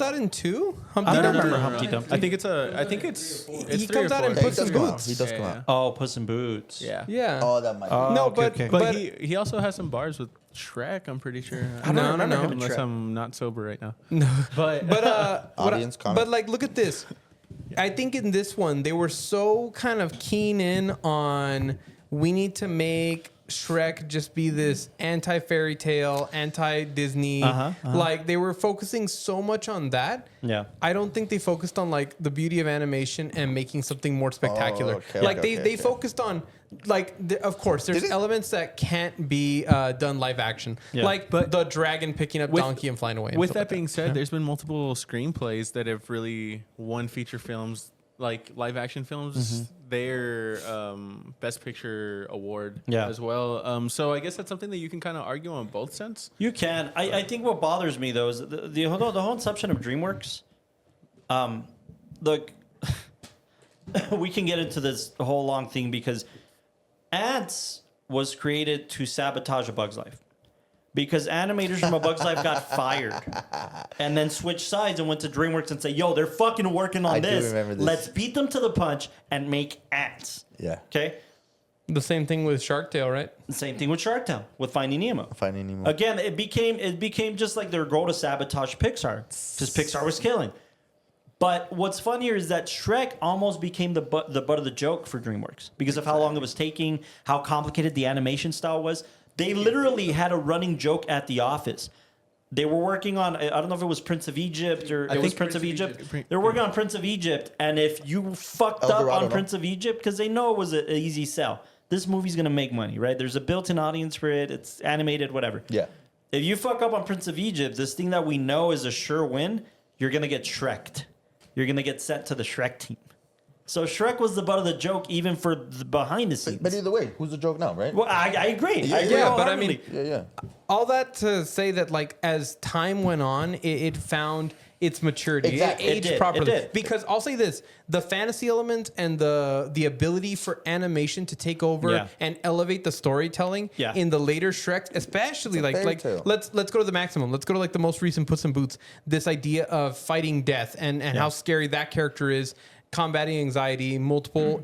out in two? Humpty I don't Dumpty? remember Humpty Dumpty. I think it's He 3 comes or out 4. in Yeah, he Puss does in come out. Boots. He does Yeah, come yeah. out. Oh, Puss in Boots. Yeah. Yeah. Oh, that might. Oh, No, okay, but- okay. But he also has some bars with Shrek, I'm pretty sure. I don't remember him in Unless Shrek. I'm not sober right now. No. But Audience comment. but like look at this. I think in this one they were so kind of keen in on we need to make Shrek just be this anti-fairy tale, anti-Disney. Like they were focusing so much on that. Yeah. I don't think they focused on like the beauty of animation and making something more spectacular. okay, like okay, they okay. focused on like of course there's Did it- elements that can't be done live action. Yeah. Like But the dragon picking up with- Donkey and flying away. and with stuff that like being said, there's been multiple screenplays that have really won feature films, like live action films, their Best Picture award Yeah. as well. So I guess that's something that you can kind of argue on both sense. You can. I think what bothers me though is the whole inception of DreamWorks. Look, we can get into this whole long thing because Ants was created to sabotage A Bug's Life. Because animators from A Bug's Life got fired and then switched sides and went to DreamWorks and say, yo, they're fucking working on I do this. remember this. Let's beat them to the punch and make Ants. Yeah. Okay? The same thing with Shark Tale, right? Same thing with Shark Tale, with Finding Nemo. Finding Nemo. Again, it became just like their goal to sabotage Pixar because Pixar was killing. But what's funnier is that Shrek almost became the butt of the joke for DreamWorks because of how long it was taking, how complicated the animation style was. They literally had a running joke at the office. They were working on, I don't know if it was Prince of Egypt or it was Prince of Egypt. They were working on Prince of Egypt, and if you fucked El up Dorado, on no? Prince of Egypt, because they know it was an easy sell, this movie's gonna make money, right? There's a built-in audience for it. It's animated, whatever. Yeah. If you fuck up on Prince of Egypt, this thing that we know is a sure win, you're gonna get Shrek'd. You're gonna get sent to the Shrek team. So Shrek was the butt of the joke, even for the behind the scenes. But either way, who's the joke now, right? Well, I agree. Yeah, I agree yeah, but I wholeheartedly. mean- Yeah. All that to say that, like, as time went on, it found its maturity. Exactly. It It aged did, it properly. did. Because I'll say this: the fantasy element and the ability for animation to take over Yeah. and elevate the storytelling Yeah. in the later Shrek, especially like Fairytale. let's go to the maximum. Let's go to like the most recent Puss in Boots. This idea of fighting death and how scary that character is, combating anxiety, multiple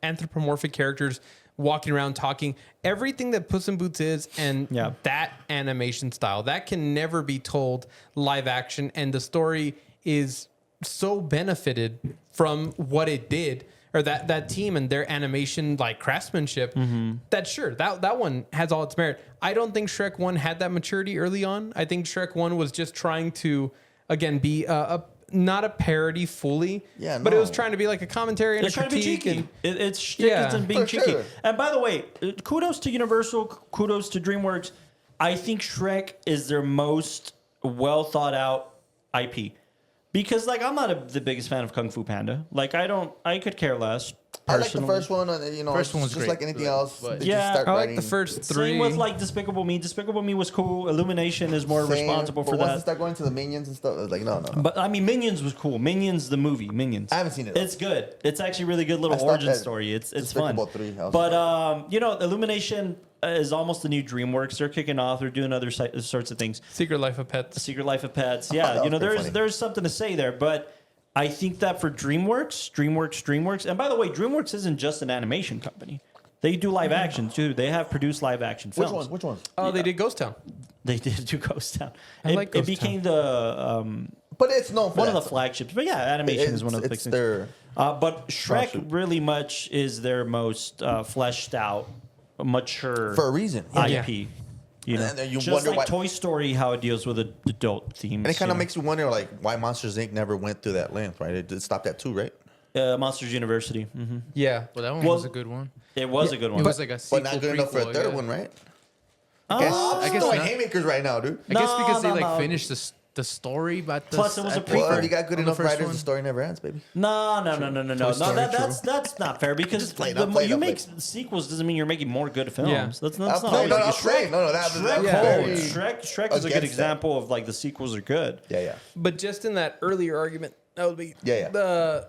anthropomorphic characters walking around talking, everything that Puss in Boots is, and that animation style that can never be told live action, and the story is so benefited from what it did, or that team and their animation like craftsmanship, that sure that one has all its merit. I don't think Shrek 1 had that maturity early on. I think Shrek 1 was just trying to again be not a parody fully, but it was trying to be like a commentary and It's a trying to be critique. cheeky. And It's shtick and being For cheeky. sure. And by the way, kudos to Universal, kudos to DreamWorks. I think Shrek is their most well thought out IP. Because like I'm not the biggest fan of Kung Fu Panda. Like I could care less. I like the Personally. first one. First one was just great, like anything else. but- they Yeah, just start I like writing. the first three. Same with like Despicable Me. Despicable Me was cool. Illumination is more Same, responsible but for once that. they start going to the Minions and stuff, it's like no. But I mean, Minions was cool. Minions, the movie, Minions. I haven't seen it. It's good. It's actually a really good little I stopped origin at story. It's fun. Despicable 3. I was But you know, Illumination is almost the new DreamWorks. They're kicking off. They're doing other sorts of things. Secret Life of Pets. Secret Life of Pets. That Yeah, you know, was pretty there's funny. there's something to say there. But I think that for DreamWorks, and by the way, DreamWorks isn't just an animation company. They do live action too. They have produced live action Which films. ones? Which ones? Oh, they did Ghost Town. They did do Ghost Town. I like It Ghost became the But it's known for one of that the flagships. But yeah, animation is one of the big it's things. their But Shrek Flagship. really much is their most fleshed out, mature for a reason. IP. You know, And then you just wonder like why- Toy Story, how it deals with adult themes. And it kind you of know. makes you wonder, like, why Monsters Inc. never went through that length, right? It stopped at 2, right? Monsters University. Yeah. Well, that one Well, was a good one. It was a good one. It was like a But sequel, not good enough for a prequel, third yeah. one, right? I guess throwing not. haymakers right now, dude. I guess No, because no, they no. finished the story, but Plus, it was a at- prequel. Well, if you got good on the enough first writers, one. the story never ends, baby. No. Story, That's not fair because Just play it the up, more play it you up, make play sequels doesn't mean you're making more good films. Yeah. That's I'll not play- like no, a I'm saying, no, that Shrek that's holds. very- Shrek is a against good that. example of like the sequels are good. Yeah. But just in that earlier argument, that would be Yeah.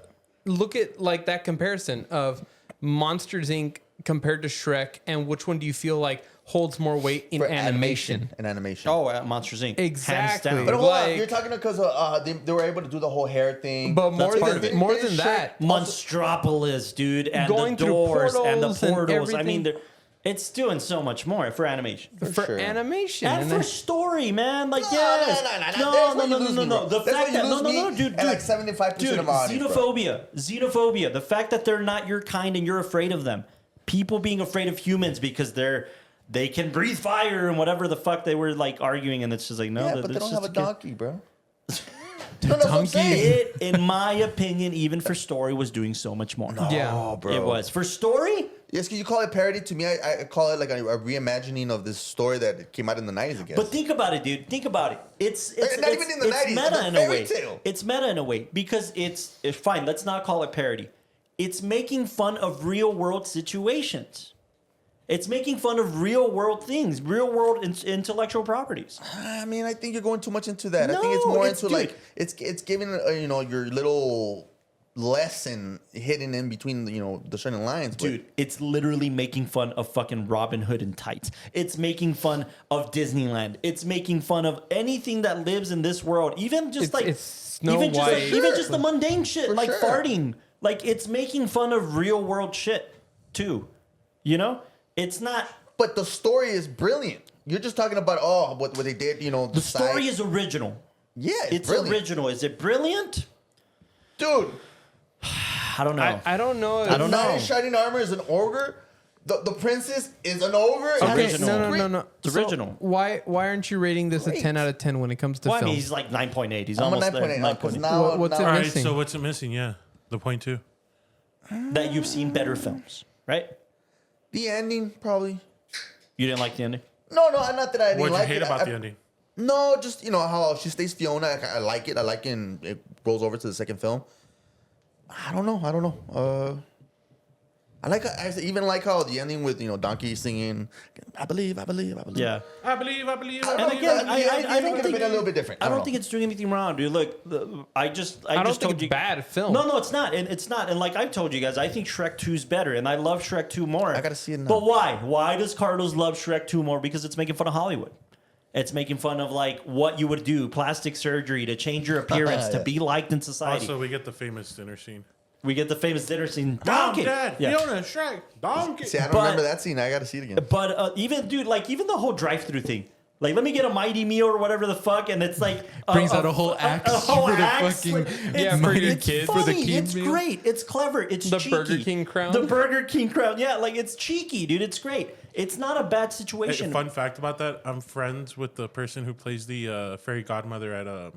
look at like that comparison of Monsters Inc. compared to Shrek, and which one do you feel like holds more weight in For animation? and animation. Oh, Monsters Inc. Exactly. Hands down. But hold on, like- you're talking because they were able to do the whole hair thing. But more Because than more than that, Monstropolis, dude, and Going the through doors and the portals and portals. I everything. mean, it's doing so much more for animation. for sure. animation, And for then- story, man, like No, yes, no. That's where you lose me, bro. The That's fact where that you lose me dude, at like 75% of my audience, bro. xenophobia, the fact that they're not your kind and you're afraid of them, people being afraid of humans because they can breathe fire and whatever the fuck they were like arguing, and it's just like no, Yeah, that- but they that's don't have a just kid. donkey, bro. No, that's what I'm donkey. saying. It, in my opinion, even for story, was doing so much more. Yeah. Oh, bro. It was for story. Yes, can you call it parody? To me, I call it like a reimagining of this story that came out in the 90s, I guess. But think about it, dude. Think about it. It's Not even in the 90s, meta it's in a a way. fairy tale. It's meta in a way because it's fine. Let's not call it parody. It's making fun of real world situations. It's making fun of real world things, real world intellectual properties. I mean, I think you're going too much into that. I think No, it's more it's- into dude. like it's giving your little lesson hidden in between the shining lines. but- Dude, it's literally making fun of fucking Robin Hood and tights. It's making fun of Disneyland. It's making fun of anything that lives in this world. Even just It's Snow even just White. even just the mundane shit, For like sure. farting. Like it's making fun of real world shit too. You know? It's not But the story is brilliant. You're just talking about what they did. the story is original. yeah, It's brilliant. original. Is it brilliant? dude. I don't know. I don't know. I don't Knight know. in Shining Armor is an ogre. The princess is an ogre. and Okay, it's Original. no. It's original. Why aren't you rating this a Great. 10 out of 10 when it comes to Well, I film? mean, he's like 9.8. He's I'm a almost there. 9.8 now because 9.8. now What's now- it All right, missing? so what's it missing? Yeah, the point two. That you've seen better films, right? The ending, probably. You didn't like the ending? No, not that I didn't What'd you like hate it. about the ending? No, just how she stays Fiona. I like it. And it rolls over to the second film. I don't know. I even like how the ending with Donkey singing. I believe. Yeah. I believe. And again, I don't think been a little bit different. I don't think it's doing anything wrong, dude. Look, I don't just think told it's you. bad film. No, it's not, and it's not. And like I've told you guys, I think Shrek 2 is better, and I love Shrek 2 more. I gotta see it now. But why? Why does Carlos love Shrek 2 more? Because it's making fun of Hollywood. It's making fun of like what you would do, plastic surgery to change your appearance, to be liked in society. Also, we get the famous dinner scene. We get the famous dinner scene. Mom, Donkey. Dad, Yeah. Fiona, Shrek, Donkey. See, I don't But- remember that scene. I gotta see it again. But even the whole drive-through thing. Like, let me get a mighty meal or whatever the fuck, and it's like Brings out a whole axe a whole for the axe. fucking- Yeah, for your it's kids. funny. For the kids It's meal. great. It's clever. It's The cheeky. Burger King crown? The Burger King crown. Yeah, like it's cheeky, dude. It's great. It's not a bad Hey, situation. fun fact about that: I'm friends with the person who plays the fairy godmother at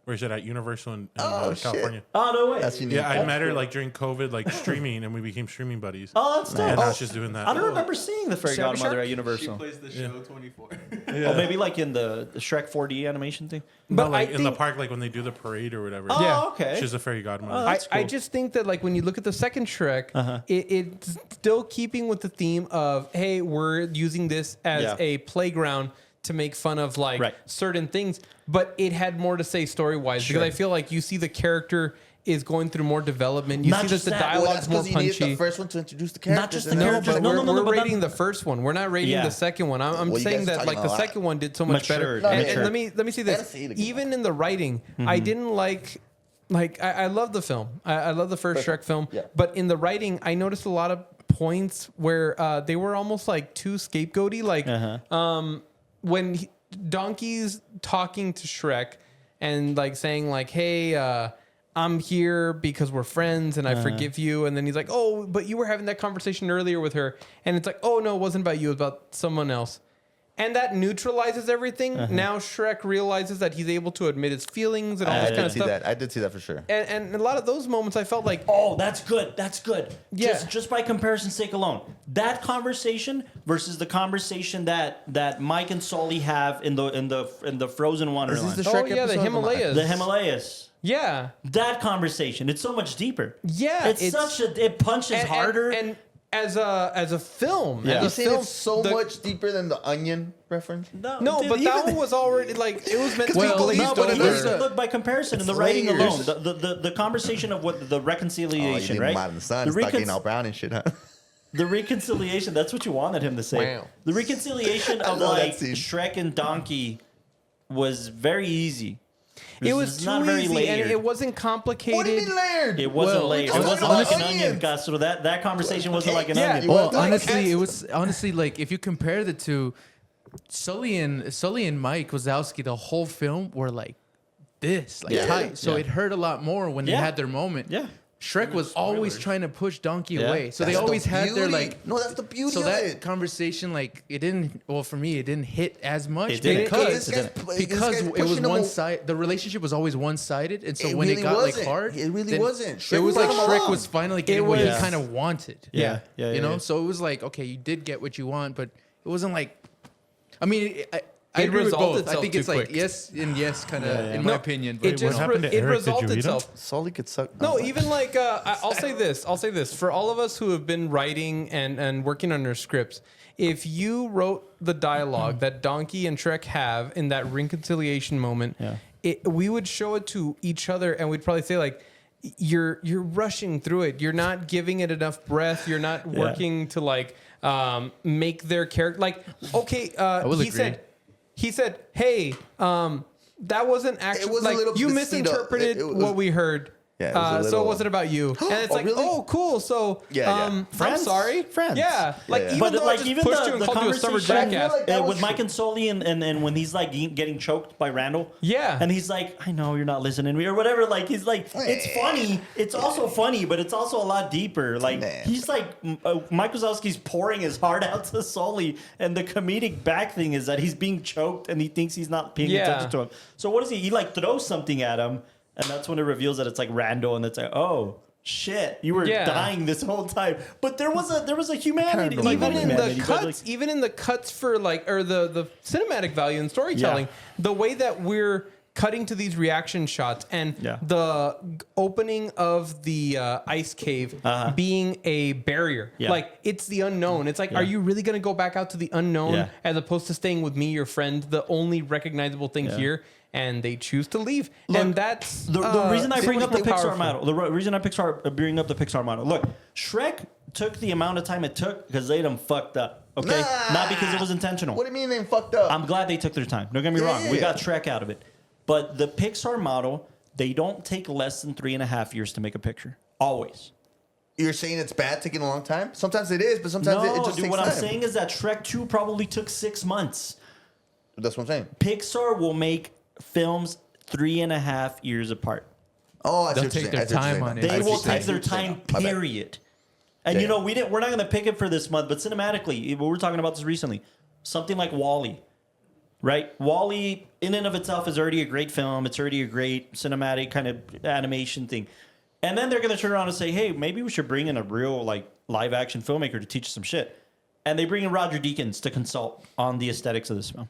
where is it at Universal in Oh, shit. California. Oh no way. That's unique. Yeah, I met her like during COVID, like streaming, and we became streaming buddies. Oh, that's And dope. now she's doing that. I don't remember seeing the fairy Shabby godmother Shark? at She Universal. plays the show 24. Oh, maybe like in the Shrek 4D animation thing. No, But like I in the think- park, like when they do the parade or whatever. Oh, Yeah. okay. She's a fairy godmother. Oh, I, that's I cool. just think that like when you look at the second Shrek, it's still keeping with the theme of hey, we're using this as Yeah. a playground to make fun of like Right. certain things, but it had more to say story wise Sure. because I feel like you see the character is going through more development. You Not see that just the that. Well, dialogue's more because you needed the punchy. first one to introduce the characters. Not just and the then- characters, But no, we're, no, we're but rating the first one. We're not rating Yeah. the second one. I'm Well, you saying guys are that like talking the a lot. second one did so much better. Matured, And matured. let me see Gotta this. see it again. Even in the writing, I didn't like I love the film. I love the first Shrek film. Yeah. But in the writing, I noticed a lot of points where they were almost like too scapegoaty. Like when Donkey's talking to Shrek and like saying like, "Hey, I'm here because we're friends and I forgive you," and then he's like, "Oh, but you were having that conversation earlier with her," and it's like, "Oh no, it wasn't about you. It was about someone else." And that neutralizes everything. Now Shrek realizes that he's able to admit his feelings and all this kind of stuff. I did see that for sure. And a lot of those moments, I felt like, Oh, that's good. That's good. Yeah. Just by comparison's sake alone, that conversation versus the conversation that Mike and Sully have in the Frozen Wonderland, the oh Shrek yeah, the episode? Himalayas. the Himalayas. Yeah. That conversation, it's so much deeper. Yeah, it's it's- it punches harder. And as a film, Yeah. as You a saying film, it's so the- much deeper than the Onion reference? No, dude, but that even- one was already like it was meant to be Well, glazed no, but over. there's look, by comparison, in the it's writing layers. alone, the conversation of what the reconciliation, right? Mad in the sun. The Start getting recon- all brown and shit, huh? The reconciliation, that's what you wanted him to say. Wow. The reconciliation of love that like scene. Shrek and Donkey was very easy. It was too not very easy layered. and it wasn't complicated. What do you mean layered? It wasn't Well, layered. It it's wasn't not like an onions. onion, Castro. That conversation wasn't like an Yeah. onion. Well, Like, honestly, it it's- was honestly like if you compare the two, Sully and Mike Wazowski, the whole film were like this, like Yeah. tight. So Yeah. it hurt a lot more when they Yeah. had their moment. Yeah. Shrek was always Spoilers. trying to push Donkey Yeah. away. So That's they always the had their beauty. like. No, that's the beauty So of that it. conversation, like, it didn't. Well, for me, it didn't hit as much It didn't. because It didn't. because it was one side. The relationship was always one sided, and so It when really it got like wasn't. hard, It really then wasn't. It Shrek was like brought him Shrek along. was finally getting what he was- kind of wanted. Yeah. You know, yeah. so it was like, okay, you did get what you want, but it wasn't like. I mean, I It agree with resolved both. I itself think too it's like quick. yes and yes, kind of in No, my opinion. It But just happened to it Eric? Did resolved you eat him? itself. Sully could suck. No, even like I'll say this. I'll say this for all of us who have been writing and working on our scripts. If you wrote the dialogue that Donkey and Shrek have in that reconciliation moment, we would show it to each other and we'd probably say like, "You're rushing through it. You're not giving it enough breath. You're not working to like make their character like okay." will He agree. said, "Hey." That wasn't actually was a like little you bit speed up. misinterpreted It was- what we heard. Yeah, it was a So little- it wasn't about you. And it's Oh, like, really? oh, cool. So, Yeah, yeah. I'm Friends? sorry. Friends. Yeah. Like, yeah. even But though like I just even pushed the, you and the called you a stubborn conversation jackass. like that was with Mike true. and Sully and when he's like getting choked by Randall. Yeah. And he's like, I know you're not listening to me or whatever. Like he's like, it's funny. It's also funny, but it's also a lot deeper. Like he's like, Mike Wazowski's pouring his heart out to Sully, and the comedic back thing is that he's being choked and he thinks he's not paying Yeah. attention to him. So what does he? He like throws something at him, and that's when it reveals that it's like Randall, and it's like, oh. shit, you were Yeah. dying this whole time. But there was a humanity. Kinda Like, even not in the humanity, but, cuts, even in the cuts for like, or the cinematic value and storytelling, Yeah. the way that we're cutting to these reaction shots and Yeah. the opening of the ice cave being a barrier, Yeah. like it's the unknown. It's like, are you really going to go back out to the unknown Yeah. as opposed to staying with me, your friend, the only recognizable thing here? And they choose to leave, and that's the reason I so bring much up the more Pixar powerful. model. Reason I bring up the Pixar model. Look, Shrek took the amount of time it took because they done fucked up. Okay, not because it was intentional. What do you mean they fucked up? I'm glad they took their time. Don't get me wrong. We got Shrek out of it, but the Pixar model, they don't take less than 3.5 years to make a picture. Always. You're saying it's bad taking a long time? Sometimes it is, but sometimes it just dude. takes What time. I'm saying is that Shrek 2 probably took 6 months. That's what I'm saying. Pixar will make films 3.5 years apart. Oh, I see They'll what you're take saying. their I see what you're time saying. on it. They I see will what you're take their saying. time, My bad. period. And Yeah. you know, we're not going to pick it for this month, but cinematically, we were talking about this recently. Something like Wall-E, right? Wall-E, in and of itself, is already a great film. It's already a great cinematic kind of animation thing. And then they're going to turn around and say, hey, maybe we should bring in a real like live action filmmaker to teach us some shit. And they bring in Roger Deakins to consult on the aesthetics of this film.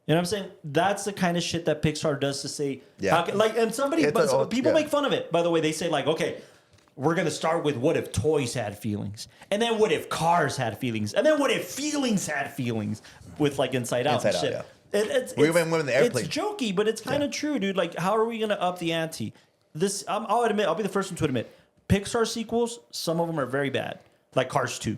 You know what I'm saying? That's the kind of shit that Pixar does to say, Yeah. and somebody, It's but all- people yeah. make fun of it. By the way, they say like, okay, we're gonna start with what if toys had feelings, and then what if cars had feelings, and then what if feelings had feelings with like Inside Out Inside and Out, shit. yeah. We even went in the airplane. It's jokey, but it's kind of true, dude. Like, how are we gonna up the ante? I'll admit, I'll be the first one to admit, Pixar sequels, some of them are very bad. Like Cars 2,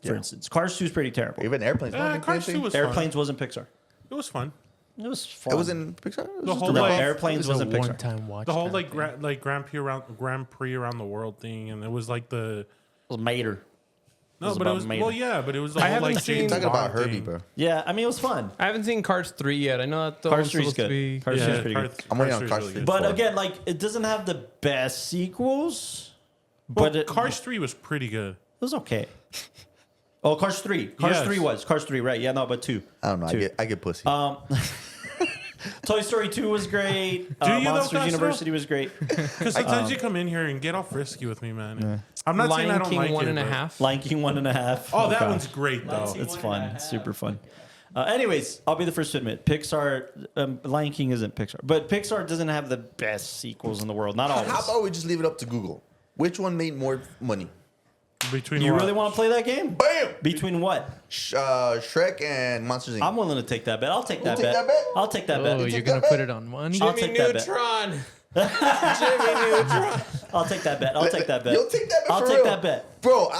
for instance. Cars 2 is pretty terrible. Even airplanes. Cars 2 was Airplanes wasn't Pixar. fun. It was fun. It was fun. It was in Pixar? It was The just whole a No, rip-off? Airplanes It was a wasn't Pixar. one-time watch. The whole kind of thing. Grand Prix around the world thing, and it was like the It was Mater. no, was but it about was Mater. well, yeah, but it was the I whole haven't like seen- James Talking about Bond Herbie, thing. bro. Yeah, I mean, it was fun. I haven't seen Cars 3 yet. I know that the Cars one's 3 is supposed to good. be. Cars 3 is Yeah, pretty good. I'm waiting on 3 is Cars really 3. good. But Four. again, like, it doesn't have the best sequels. Well, But Cars 3 was pretty good. It was okay. Oh, Cars 3. Cars Yes. 3 was. Cars 3, right. Yeah, no, but 2. I don't know. Two. I get pussy. Toy Story 2 was great. Do you though, Monsters Castro? University was great. Because sometimes you come in here and get all frisky with me, man. I'm not saying I Lion don't King like one it, and a but- half. Lion King 1.5. Oh, that gosh. one's great though. It's fun. It's super fun. Anyways, I'll be the first to admit, Pixar, Lion King isn't Pixar. But Pixar doesn't have the best sequels in the world. Not always. How about we just leave it up to Google? Which one made more money? Between You what? really want to play that game? Bam! Between what? Shrek and Monsters Inc. I'm willing to take that bet. I'll take that take bet. that bet? I'll take that Oh, bet. you're take gonna that put bet? it on money? I'll take that bet. Neutron. I'll take that bet. I'll take that bet. You'll take that bet I'll for take real? that bet. Bro,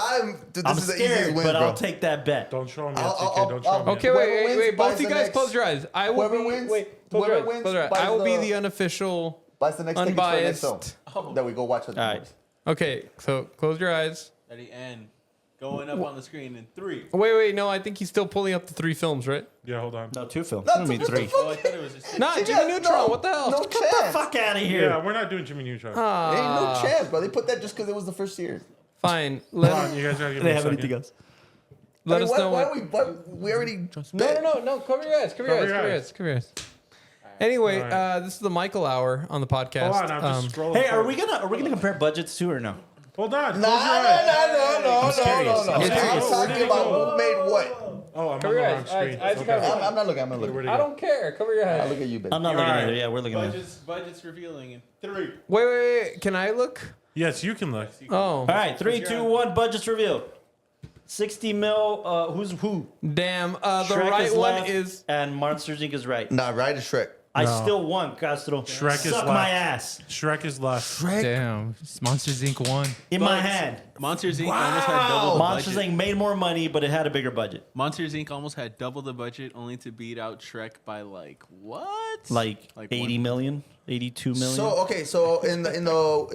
this I'm is the easiest scared, win, but bro. I'll take that bet. Don't show me, I'll- TK. Don't show me. Okay, Whoever wait. wins Both buys you the guys next- close your eyes. I will whoever be. wins- Wait, close whoever your eyes. wins Close your eyes. buys I will be the- the unofficial. Buys the next ticket for the next film Unbiased. that we go watch. At the All right. movies. Okay, so close your eyes. Ready and going up on the screen in 3. Wait. No, I think he's still pulling up the 3 films, right? Yeah, hold on. No, 2 films. No, I mean what the 3. fuck? Oh, I thought it was just. Nah, Yeah, Jimmy Neutron. no, What the hell? No chance. Fuck out of here. Yeah, we're not doing Jimmy Neutron. Ain't no chance, bro. They put that just because it was the first year. Fine. Hold on, you guys gotta give me They a have second. anything else? Let us know what. We already. No. Cover your eyes. Cover your eyes. Cover your eyes. Anyway, All this is the Michael Hour on the podcast. Hold on, I'm just scrolling. Hey, are forward. we gonna compare budgets too or no? Hold on. No. I'm curious. I'm curious. talking about who made what. Oh, I'm on Cover the your wrong eyes. screen. Eyes Okay. covered. I'm not looking. I'm not Where'd looking. it I go? don't care. Cover your I eyes. look at you, baby. I'm not looking at it. Yeah, we're looking at it. Budgets revealing in 3. Wait. Can I look? Yes, you can look. Oh, All right, 3, 2, 1. Budgets revealed. 60 mil. Who's who? damn. The Shrek right is one left, is. and Monsters Inc. is right. Nah, right is Shrek. I No. still won, Castro. Shrek is Suck left. my ass Shrek is left. Damn, Monsters Inc. 1. in my hand. Monsters Inc. almost had double the Monsters budget. Inc. made more money, but it had a bigger budget, Monsters Inc. almost had double the budget, only to beat out Shrek by like what? like Like 80 one- million, 82 million. So okay, so in the no,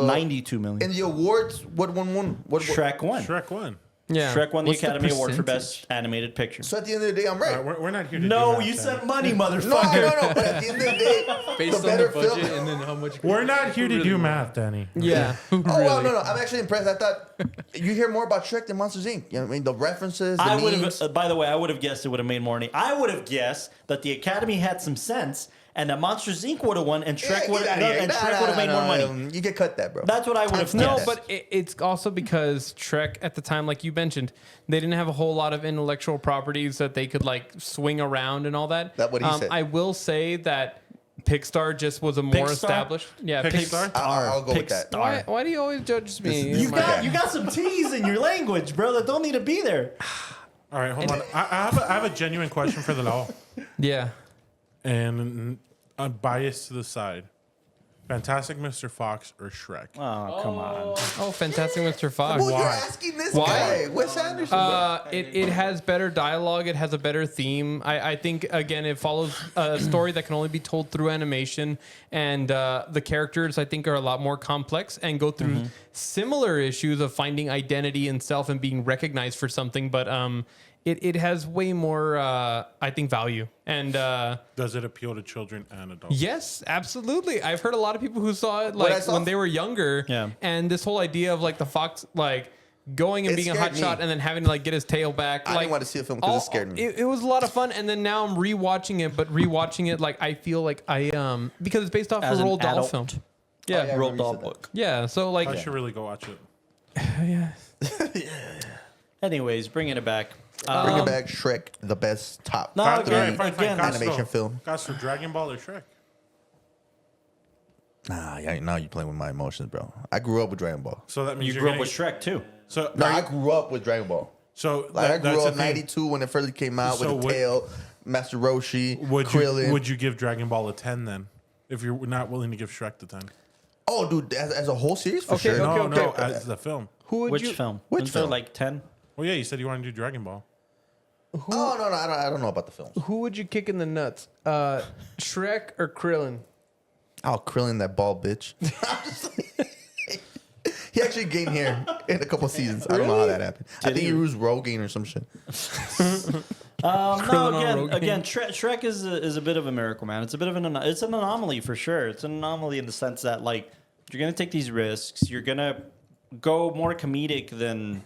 92 million. in the awards, what won? What? Shrek won. Shrek won. Yeah. Shrek won the What's the Academy Award for percentage? Best Animated Picture. So at the end of the day, I'm right. All right, we're not here to do No, that, you Dan. said money, motherfucker. No. But at the end of the day, Based the on the better budget film. and then how much. We're not here to do math, Danny. Yeah. Oh well, no. I'm actually impressed. I thought you hear more about Shrek than Monsters Inc. You know what I mean? The references, the I would memes. have. By the way, I would have guessed it would have made more money. I would have guessed that the Academy had some sense and that Monsters Inc. would have won, and Shrek would have made more money. You get cut that, bro. That's what I would have No, guessed. but it's also because Shrek at the time, like you mentioned, they didn't have a whole lot of intellectual properties that they could like swing around and all that. That's what he said. I will say that Pixar just was a more Pixar? established. Yeah, Pixar? I'll go with that. Why do you always judge me? This is- You got some T's in your language, bro, that don't need to be there. All right, hold on. I have a genuine question for the law, Yeah. and I'm biased to the side. Fantastic Mr. Fox or Shrek? Oh, come on. Oh, Fantastic Mr. Fox. Well, you're asking this Why? guy, Wes Anderson. Bro. It has better dialogue. It has a better theme. I think, again, it follows a story that can only be told through animation. And the characters, I think, are a lot more complex and go through similar issues of finding identity and self and being recognized for something. But it has way more, I think, value. And Does it appeal to children and adults? yes, absolutely. I've heard a lot of people who saw it What I like saw- when they were younger. Yeah. And this whole idea of like the fox like going and It being a scared hot shot me. and then having to like get his tail back. I like, didn't want to see a film because it scared me. It was a lot of fun, and then now I'm rewatching it, but rewatching it like I feel like I because it's based off As a an Roald Dahl adult. film. Oh, Yeah, yeah. Roald Dahl said that. book. yeah. So like, I should really go watch it. yeah. Anyways, bringing it back. Bring it back, Shrek, the best top No, top again, three again, Guys, animation go. film. Guys, for Dragon Ball or Shrek? Nah, yeah, now you're playing with my emotions, bro. I grew up with Dragon Ball. So that means You you're grew up getting- with Shrek, too. So, No, are I you- grew up with Dragon Ball. so Like I that's grew the up thing. '92 when it first came out So with the would- tail, Master Roshi, Would Krillin. would you give Dragon Ball a 10 then? If you're not willing to give Shrek the 10? Oh, dude, as a whole series for Okay, sure. okay. No, as the film. Who would Which you? film? Which Isn't there film? like 10? Well, yeah, you said you wanted to do Dragon Ball. Oh no, I don't know about the films. Who would you kick in the nuts? Shrek or Krillin? Oh, Krillin, that bald bitch. He actually gained hair in a couple seasons. I don't know how that happened. I think he was Rogaine or some shit. No, on again, Rogan. Shrek is a bit of a miracle, man. It's a bit of an anomaly for sure. It's an anomaly in the sense that like you're gonna take these risks. You're gonna go more comedic than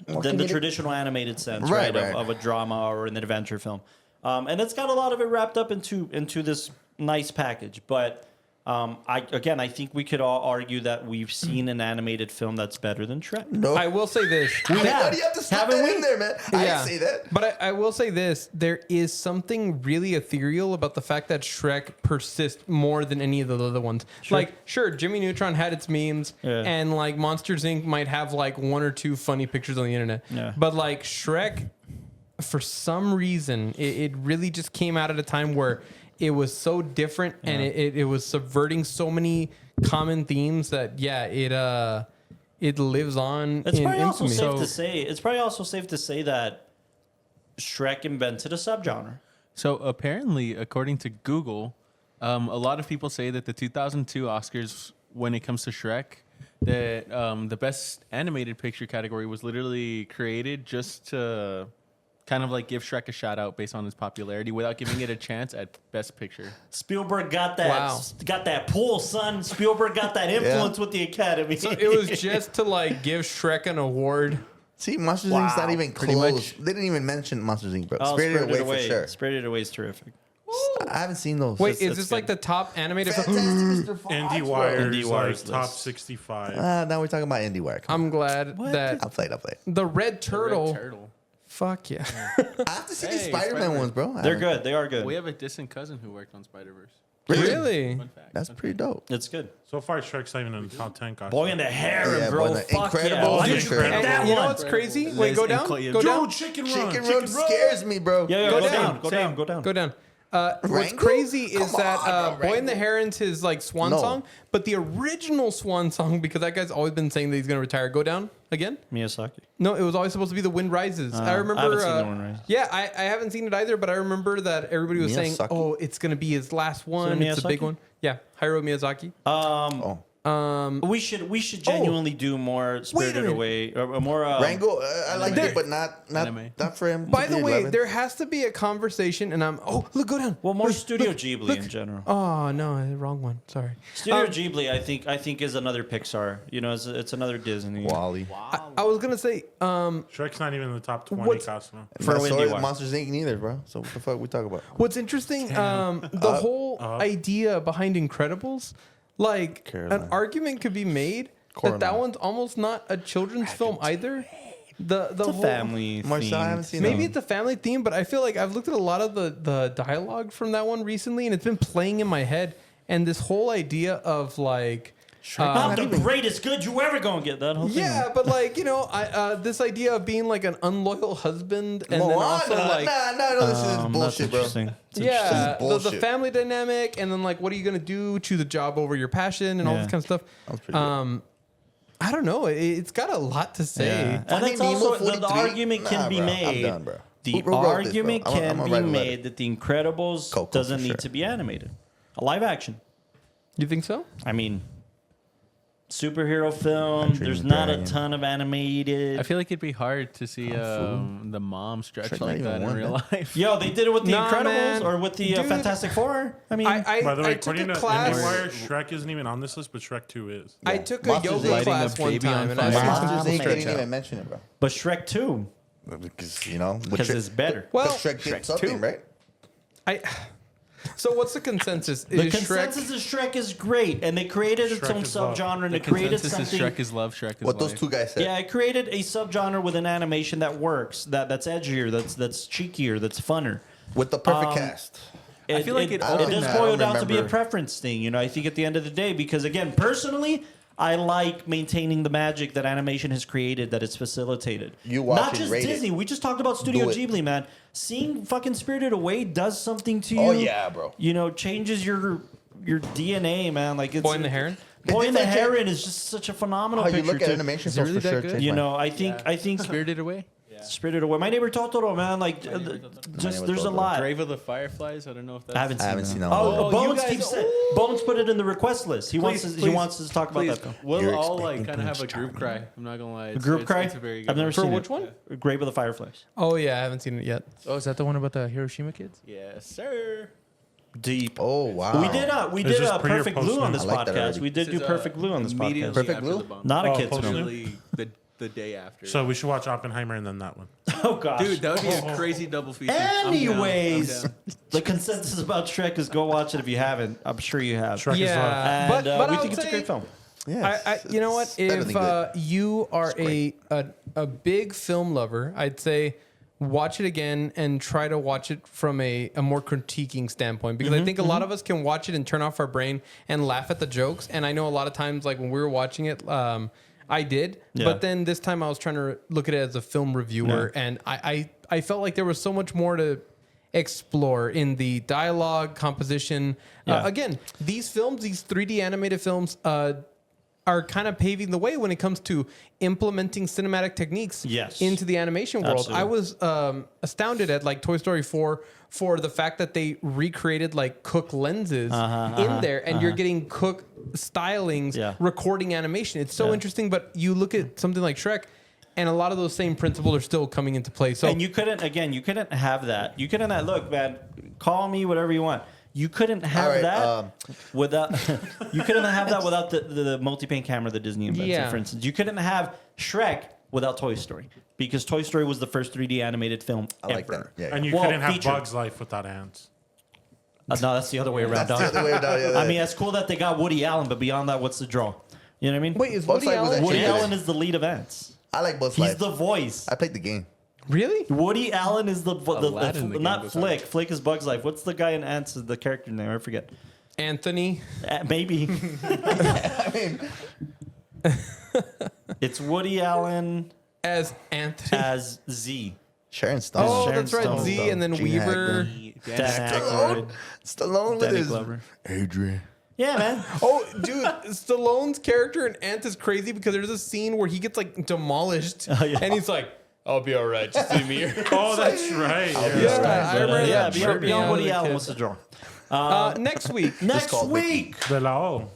the traditional animated sense, Right, right? right. Of a drama or an adventure film. And it's got a lot of it wrapped up into this nice package. But I think we could all argue that we've seen an animated film that's better than Shrek. No, I will say this. We why do you have to slap Haven't that we? in there, man? I didn't say that. But I will say this: there is something really ethereal about the fact that Shrek persists more than any of the other ones. Like, sure, Jimmy Neutron had its memes, Yeah. and like Monsters Inc. might have like one or two funny pictures on the internet. Yeah. But like Shrek, for some reason, it really just came out at a time where it was so different, and it was subverting so many common themes that it lives on It's in probably also infamy. safe to say. It's probably also safe to say that Shrek invented a subgenre. So apparently, according to Google, a lot of people say that the 2002 Oscars, when it comes to Shrek, that the best animated picture category was literally created just to kind of like give Shrek a shout out based on its popularity without giving it a chance at best picture. Spielberg got that Wow. got that pull, son. Spielberg got that influence with the Academy. So it was just to like give Shrek an award. See, Monsters Inc.'s not Wow. even Pretty close. much. They didn't even mention Monsters Inc., bro. Oh, Spirited Away for sure. Spirited Away is terrific. I haven't seen those. Wait, It's- is it's this like good. the top animated film? Fantastic Mr. Fox, Indie bro. Wires, Indie Wires top list. 65. Now we're talking about Indie Wire. I'm glad that I'll play it. the Red Turtle. Turtle. Fuck yeah. I have to see these Hey, Spider-Man Spider-Man. ones, bro. They're good. They are good. We have a distant cousin who worked on Spider-Verse. Really? Fun fact. That's Fun pretty fact. dope. It's good. So far, Shrek's not even in the top 10. Guys. Boy in the harem, Yeah, bro. Boy in the Fuck Incredibles, yeah. Why did you Incredibles. pick that And you know one? what's crazy? Liz Wait, go and down. Chloe- Go down. Dude, Chicken Run. Chicken Run scares me, bro. Yeah, Go go down. down. Go Same. down. Go down. Go down. What's Rango? crazy is Come that on, Boy in the Rango. Heron's his like swan No. song, but the original swan song, because that guy's always been saying that he's gonna retire. Go down again? Miyazaki. No, it was always supposed to be The Wind Rises. I remember. I haven't seen The Wind Rises. Yeah, I haven't seen it either, but I remember that everybody was saying, Miyazaki? "Oh, it's gonna be his last one. it It's a big Miyazaki? one." Yeah, Hayao Miyazaki. Oh, We should genuinely do more Spirited minute. Away or more. Rango, I liked it, but not for him. By to the be way, 11. there has to be a conversation, and look, go down. Well, more Look, Studio look, Ghibli look. in general. Oh no, wrong one. Sorry. Studio Ghibli, I think is another Pixar. You know, it's another Disney. Wally. I was gonna say, Shrek's not even in the top 20, What's- Cosmo. For So Wendy is Wire. Monsters Inc. neither, bro. So what the fuck we talk about? what's interesting, the whole idea behind Incredibles, like Caroline. an argument could be made that Coraline. one's almost not a children's film either. The It's a whole family. Marcel, I haven't themed. seen Maybe that. it's a family theme, but I feel like I've looked at a lot of the dialogue from that one recently, and it's been playing in my head. And this whole idea of like, I'm the greatest good you ever gonna get. That whole thing. yeah, but like this idea of being like an unloyal husband, and then also like, no, this is That's bullshit, bro. interesting. yeah, the bullshit. family dynamic, and then like, what are you gonna do? Choose a job over your passion, and all Yeah. this kind of stuff. That was pretty good. I don't know. It's got a lot to say. Yeah. And Finding it's Nemo also the 43? argument can Nah, be bro. made. I'm done, bro. The Who wrote this, argument bro? I'm can gonna be write a letter. made that The Incredibles Coco, doesn't for need sure. to be animated. A live action. You think so? I mean, superhero film. Country There's not a Dragon. ton of animated. I feel like it'd be hard to see the mom stretch Shrek like not that even in won, real man. life. Yo, they did it with The Nah, Incredibles man. or with the Dude. Fantastic Four. I mean, I By the way, I took according a to class. IndieWire, Shrek isn't even on this list, but Shrek 2 is. I took a Monsters yoga Inc. class Lighting a one baby on time, and I fire. saw some Monsters people Inc. stretch didn't out. even mention it, bro. but Shrek 2 Because, you know, with because Shrek, it's better. Well, Shrek did something, right? So what's the consensus? The Is consensus is Shrek is great, and they created its Shrek own is love. subgenre, and The they created consensus is something. Shrek is love, Shrek is What those life. two guys said. Yeah, it created a subgenre with an animation that works, that's edgier, that's cheekier, that's funner. With the perfect cast. I feel like it it opened does that. boil I down to be a remember. preference thing. You know, I think at the end of the day, because again, personally, I like maintaining the magic that animation has created, that it's facilitated. You watch Not it, just rate it. Disney. We just talked about Studio Do it. Ghibli, man. Seeing fucking Spirited Away does something to you. Oh, yeah, bro. You know, changes your DNA, man. Like it's Boy and the Heron? Boy and the It's like Heron is just such a phenomenal How you picture. look at too. animation Is it films really for that sure. good? change You my- know, I think Spirited Away. Spirited Away. My Neighbor Totoro, man. Like, just Neighbor there's a Totoro. lot. Grave of the Fireflies. I don't know if that's. I haven't seen that. that one. Oh, Oh, Bones you guys- keeps saying Bones put it in the request list. He wants to talk about Please, that though. we'll You're all expecting like kind of have a Prince group cry. I'm not gonna lie. A group cry. It's a very good I've never one. For seen which it. one? Grave of the Fireflies. Oh yeah, I haven't seen it yet. Oh, is that the one about the Hiroshima kids? Yes, sir. Deep. Oh, wow. We Is did this pre or Perfect post Blue on now? this I like that podcast. already. We did This do is, Perfect Blue on this immediately podcast. Perfect after Blue? the bomb. Not a Oh, kids post movie. Literally the day after. So we should watch Oppenheimer and then that one. Oh gosh. Dude, that would be a crazy double feature. I'm down. I'm Anyways, down. the consensus about Shrek is go watch it if you haven't. I'm sure you have. Shrek is love. Yeah, And but we I think would it's a say- great film. Yeah, You know what? it's better If than good. you are It's a big film lover, I'd say watch it again and try to watch it from a more critiquing standpoint, because I think a lot of us can watch it and turn off our brain and laugh at the jokes. And I know a lot of times, like when we were watching it, I did, Yeah. but then this time I was trying to look at it as a film reviewer, and I felt like there was so much more to explore in the dialogue, composition. Yeah. Again, these films, these 3D animated films, are kind of paving the way when it comes to implementing cinematic techniques Yes. into the animation world. Absolutely. I was astounded at like Toy Story 4 for the fact that they recreated like Cook lenses in there, and you're getting Cook stylings Yeah. recording animation. It's so Yeah. interesting, but you look at something like Shrek, and a lot of those same principles are still coming into play. So And you couldn't have that. You couldn't have, look, man, call me whatever you want. You couldn't have All right, that without you couldn't have that without the multi-pane camera that Disney invented, Yeah. for instance. You couldn't have Shrek without Toy Story, because Toy Story was the first 3D animated film I like ever. that. Yeah. And you Well, couldn't have feature. Bugs Life without ants. No, that's the other way around. That's the dog. other way around, yeah, I mean, it's cool that they got Woody Allen, but beyond that, what's the draw? You know what I mean? wait, is Bugs Woody Life was Allen? actually Woody good. Allen is the lead of Ants. I like Buzz He's Life. the voice. I played the game. Really? Woody Allen is the Aladdin, the game not goes Flick. Flick is Bugs Life. What's the guy in Ants? Is the character name? I forget. Anthony. Maybe. I mean, It's Woody Allen As Anthony. as Z. Sharon Stone. Oh, Sharon that's right. Stone, Z though. and then Gene Weaver. Hackman. Dan Stallone. Aykroyd. Stallone with Danny his Glover. Adrian. Yeah, man. Oh, dude, Stallone's character in Ant is crazy because there's a scene where he gets like demolished, yeah. and he's like, "I'll be all right. Just see me here." Oh, that's right. Yeah, I remember Yeah, that tripping beyond out Woody as a Allen, kid. what's the draw? Next week, Next called week. De La O.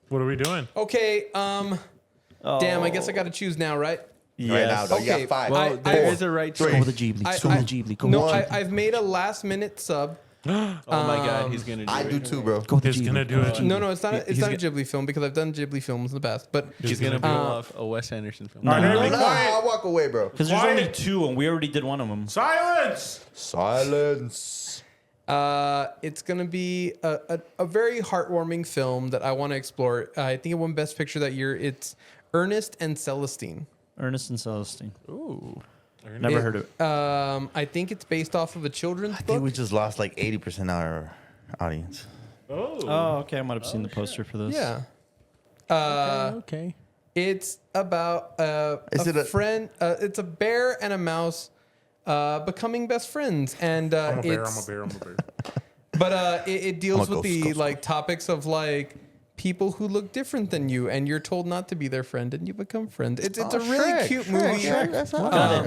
What are we doing? Okay. Damn. I guess I got to choose now, right? Right now, though. You Okay, got 5. Well, there is a right three. choice. Go with the Ghibli. Go with the Ghibli. Go No, with the Ghibli. I've made a last minute sub. Oh my God, he's gonna do I it. do too, bro. Go with the He's Ghibli. gonna do Go with it. the Ghibli. No, it's not. It's He's not a gonna- Ghibli film because I've done Ghibli films in the past. But He's He's gonna pull gonna off a Wes Anderson film. All right, No, be quiet. I'll walk away, bro. Because there's Quiet. only 2, and we already did one of them. Silence. Silence. it's gonna be a very heartwarming film that I want to explore. I think it won Best Picture that year. It's Ernest and Celestine. Ernest and Celestine. Ooh. Never heard of it. I think it's based off of a children's I book. think we just lost like 80% of our audience. Oh, okay. I might have seen the poster for this. Yeah. Okay. It's about Is it a- friend. It's a bear and a mouse becoming best friends, and I'm a bear. I'm it's a bear. I'm a bear. but it deals I'm a with the ghost. like topics of like people who look different than you, and you're told not to be their friend, and you become friends. It's a really cute movie. Shrek.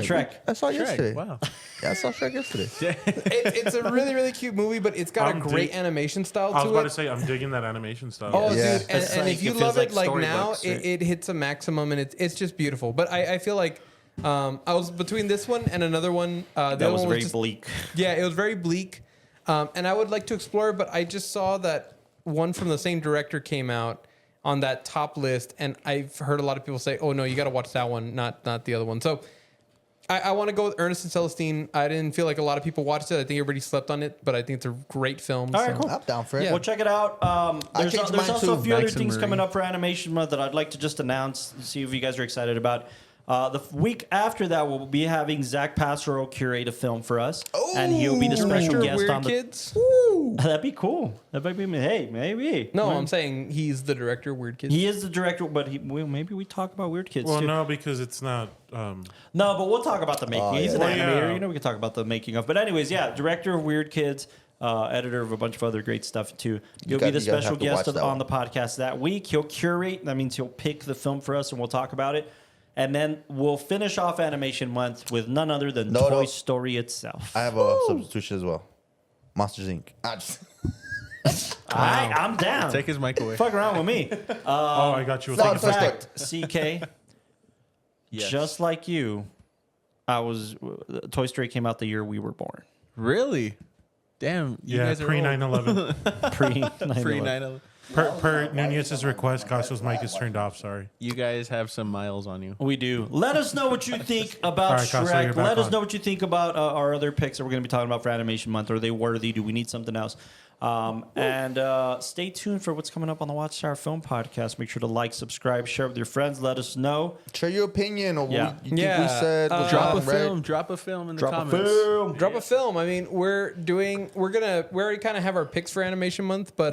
Shrek. I saw yesterday. Wow. Yeah, I saw Shrek yesterday. It's a really cute movie, but it's got I'm a great dig- animation style I was to about it. to say I'm digging that animation style. Oh, Yeah. dude, and, It's and like- if you it feels love it like like now, storybooks, right? it hits a maximum, and it's just beautiful. But I feel like I was between this one and another one. The other That was one very just, bleak. Yeah, it was very bleak, and I would like to explore it, but I just saw that one from the same director came out on that top list, and I've heard a lot of people say, "Oh no, you got to watch that one, not the other one." So I want to go with Ernest and Celestine. I didn't feel like a lot of people watched it. I think everybody slept on it, but I think it's a great film. All right, so- cool. I'm down for it. Yeah. Well, check it out. There's changed there's mine also a too. few other Max and things Marie. coming up for Animation Month that I'd like to just announce, see if you guys are excited about. The week after that, we'll be having Zach Passero curate a film for us, and he'll be the special Director of guest Weird on the. Kids? That'd be cool. That might be. Hey, maybe. No, Well, I'm saying he's the director of Weird Kids. he is the director, but maybe we talk about Weird Kids Well, too. no, because it's not. No, but we'll talk about the making. He's an Well, animator. yeah. You know, we can talk about the making of. But anyways, yeah, director of Weird Kids, editor of a bunch of other great stuff too. He'll be the you guys special have to guest watch that on one. the podcast that week. He'll curate. That means he'll pick the film for us, and we'll talk about it. And then we'll finish off Animation Month with none other than No, Toy no. Story itself. I have a substitution as well. Monsters Inc. I'm down. Take his mic away. Fuck around with me. Oh, I got you. no, Take it's a Toy second. Story. CK, Yes. just like you, Toy Story came out the year we were born. Really? Damn. You Yeah, guys are pre old. 9/11. Pre Pre 9/11. 9/11. per Nunez's request, Cosmo's mic is turned off. Sorry. You guys have some miles on you. We do. Let us know what you think about All right, Costa, you're Shrek. back Let us on. know what you think about our other picks that we're going to be talking about for Animation Month. Are they worthy? Do we need something else? And stay tuned for what's coming up on the WatchTower Film Podcast. Make sure to like, subscribe, share with your friends. Let us know. Share your opinion on Yeah. what you think we Yeah. said. was Drop a wrong, right? film. Drop a film in the Drop a comments. film. Drop a film. I mean, we already kind of have our picks for Animation Month, but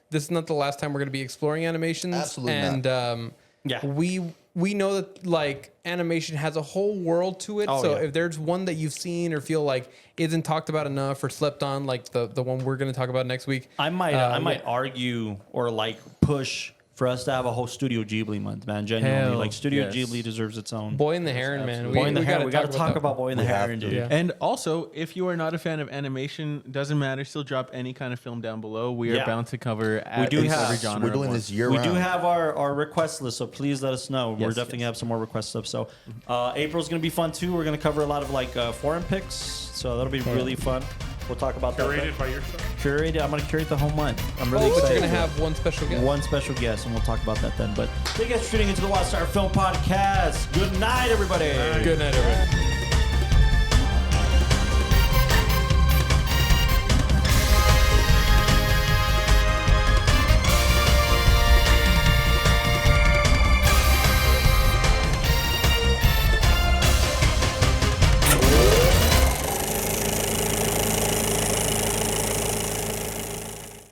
this is not the last time we're going to be exploring animations. Absolutely and not. Yeah. we know that like animation has a whole world to it. Oh, So yeah. if there's one that you've seen or feel like isn't talked about enough or slept on, like the one we're going to talk about next week, I might argue or like push for us to have a whole Studio Ghibli month, man. Genuinely, Hell, like Studio yes. Ghibli deserves its own. Boy in the Heron, man. Boy in the Heron. We got to talk that. about Boy in the We have Heron, to. dude. Yeah. And also, if you are not a fan of animation, doesn't matter. Still drop any kind of film down below. We are Yeah. bound to cover at do least have- every genre. We're of doing one. this year We round. do have our request list, so please let us know. We're Yes, definitely yes. gonna have some more request stuff. So April's gonna be fun too. We're gonna cover a lot of like foreign picks, so that'll be really fun. We'll talk about that. Curated by yourself. Curated. I'm gonna curate the whole month. I'm really Oh, but excited. you're going to have one special guest. one special guest, and we'll talk about that then. But thank you guys for tuning into the WatchTower Film Podcast. Good night, everybody. Good night, everybody.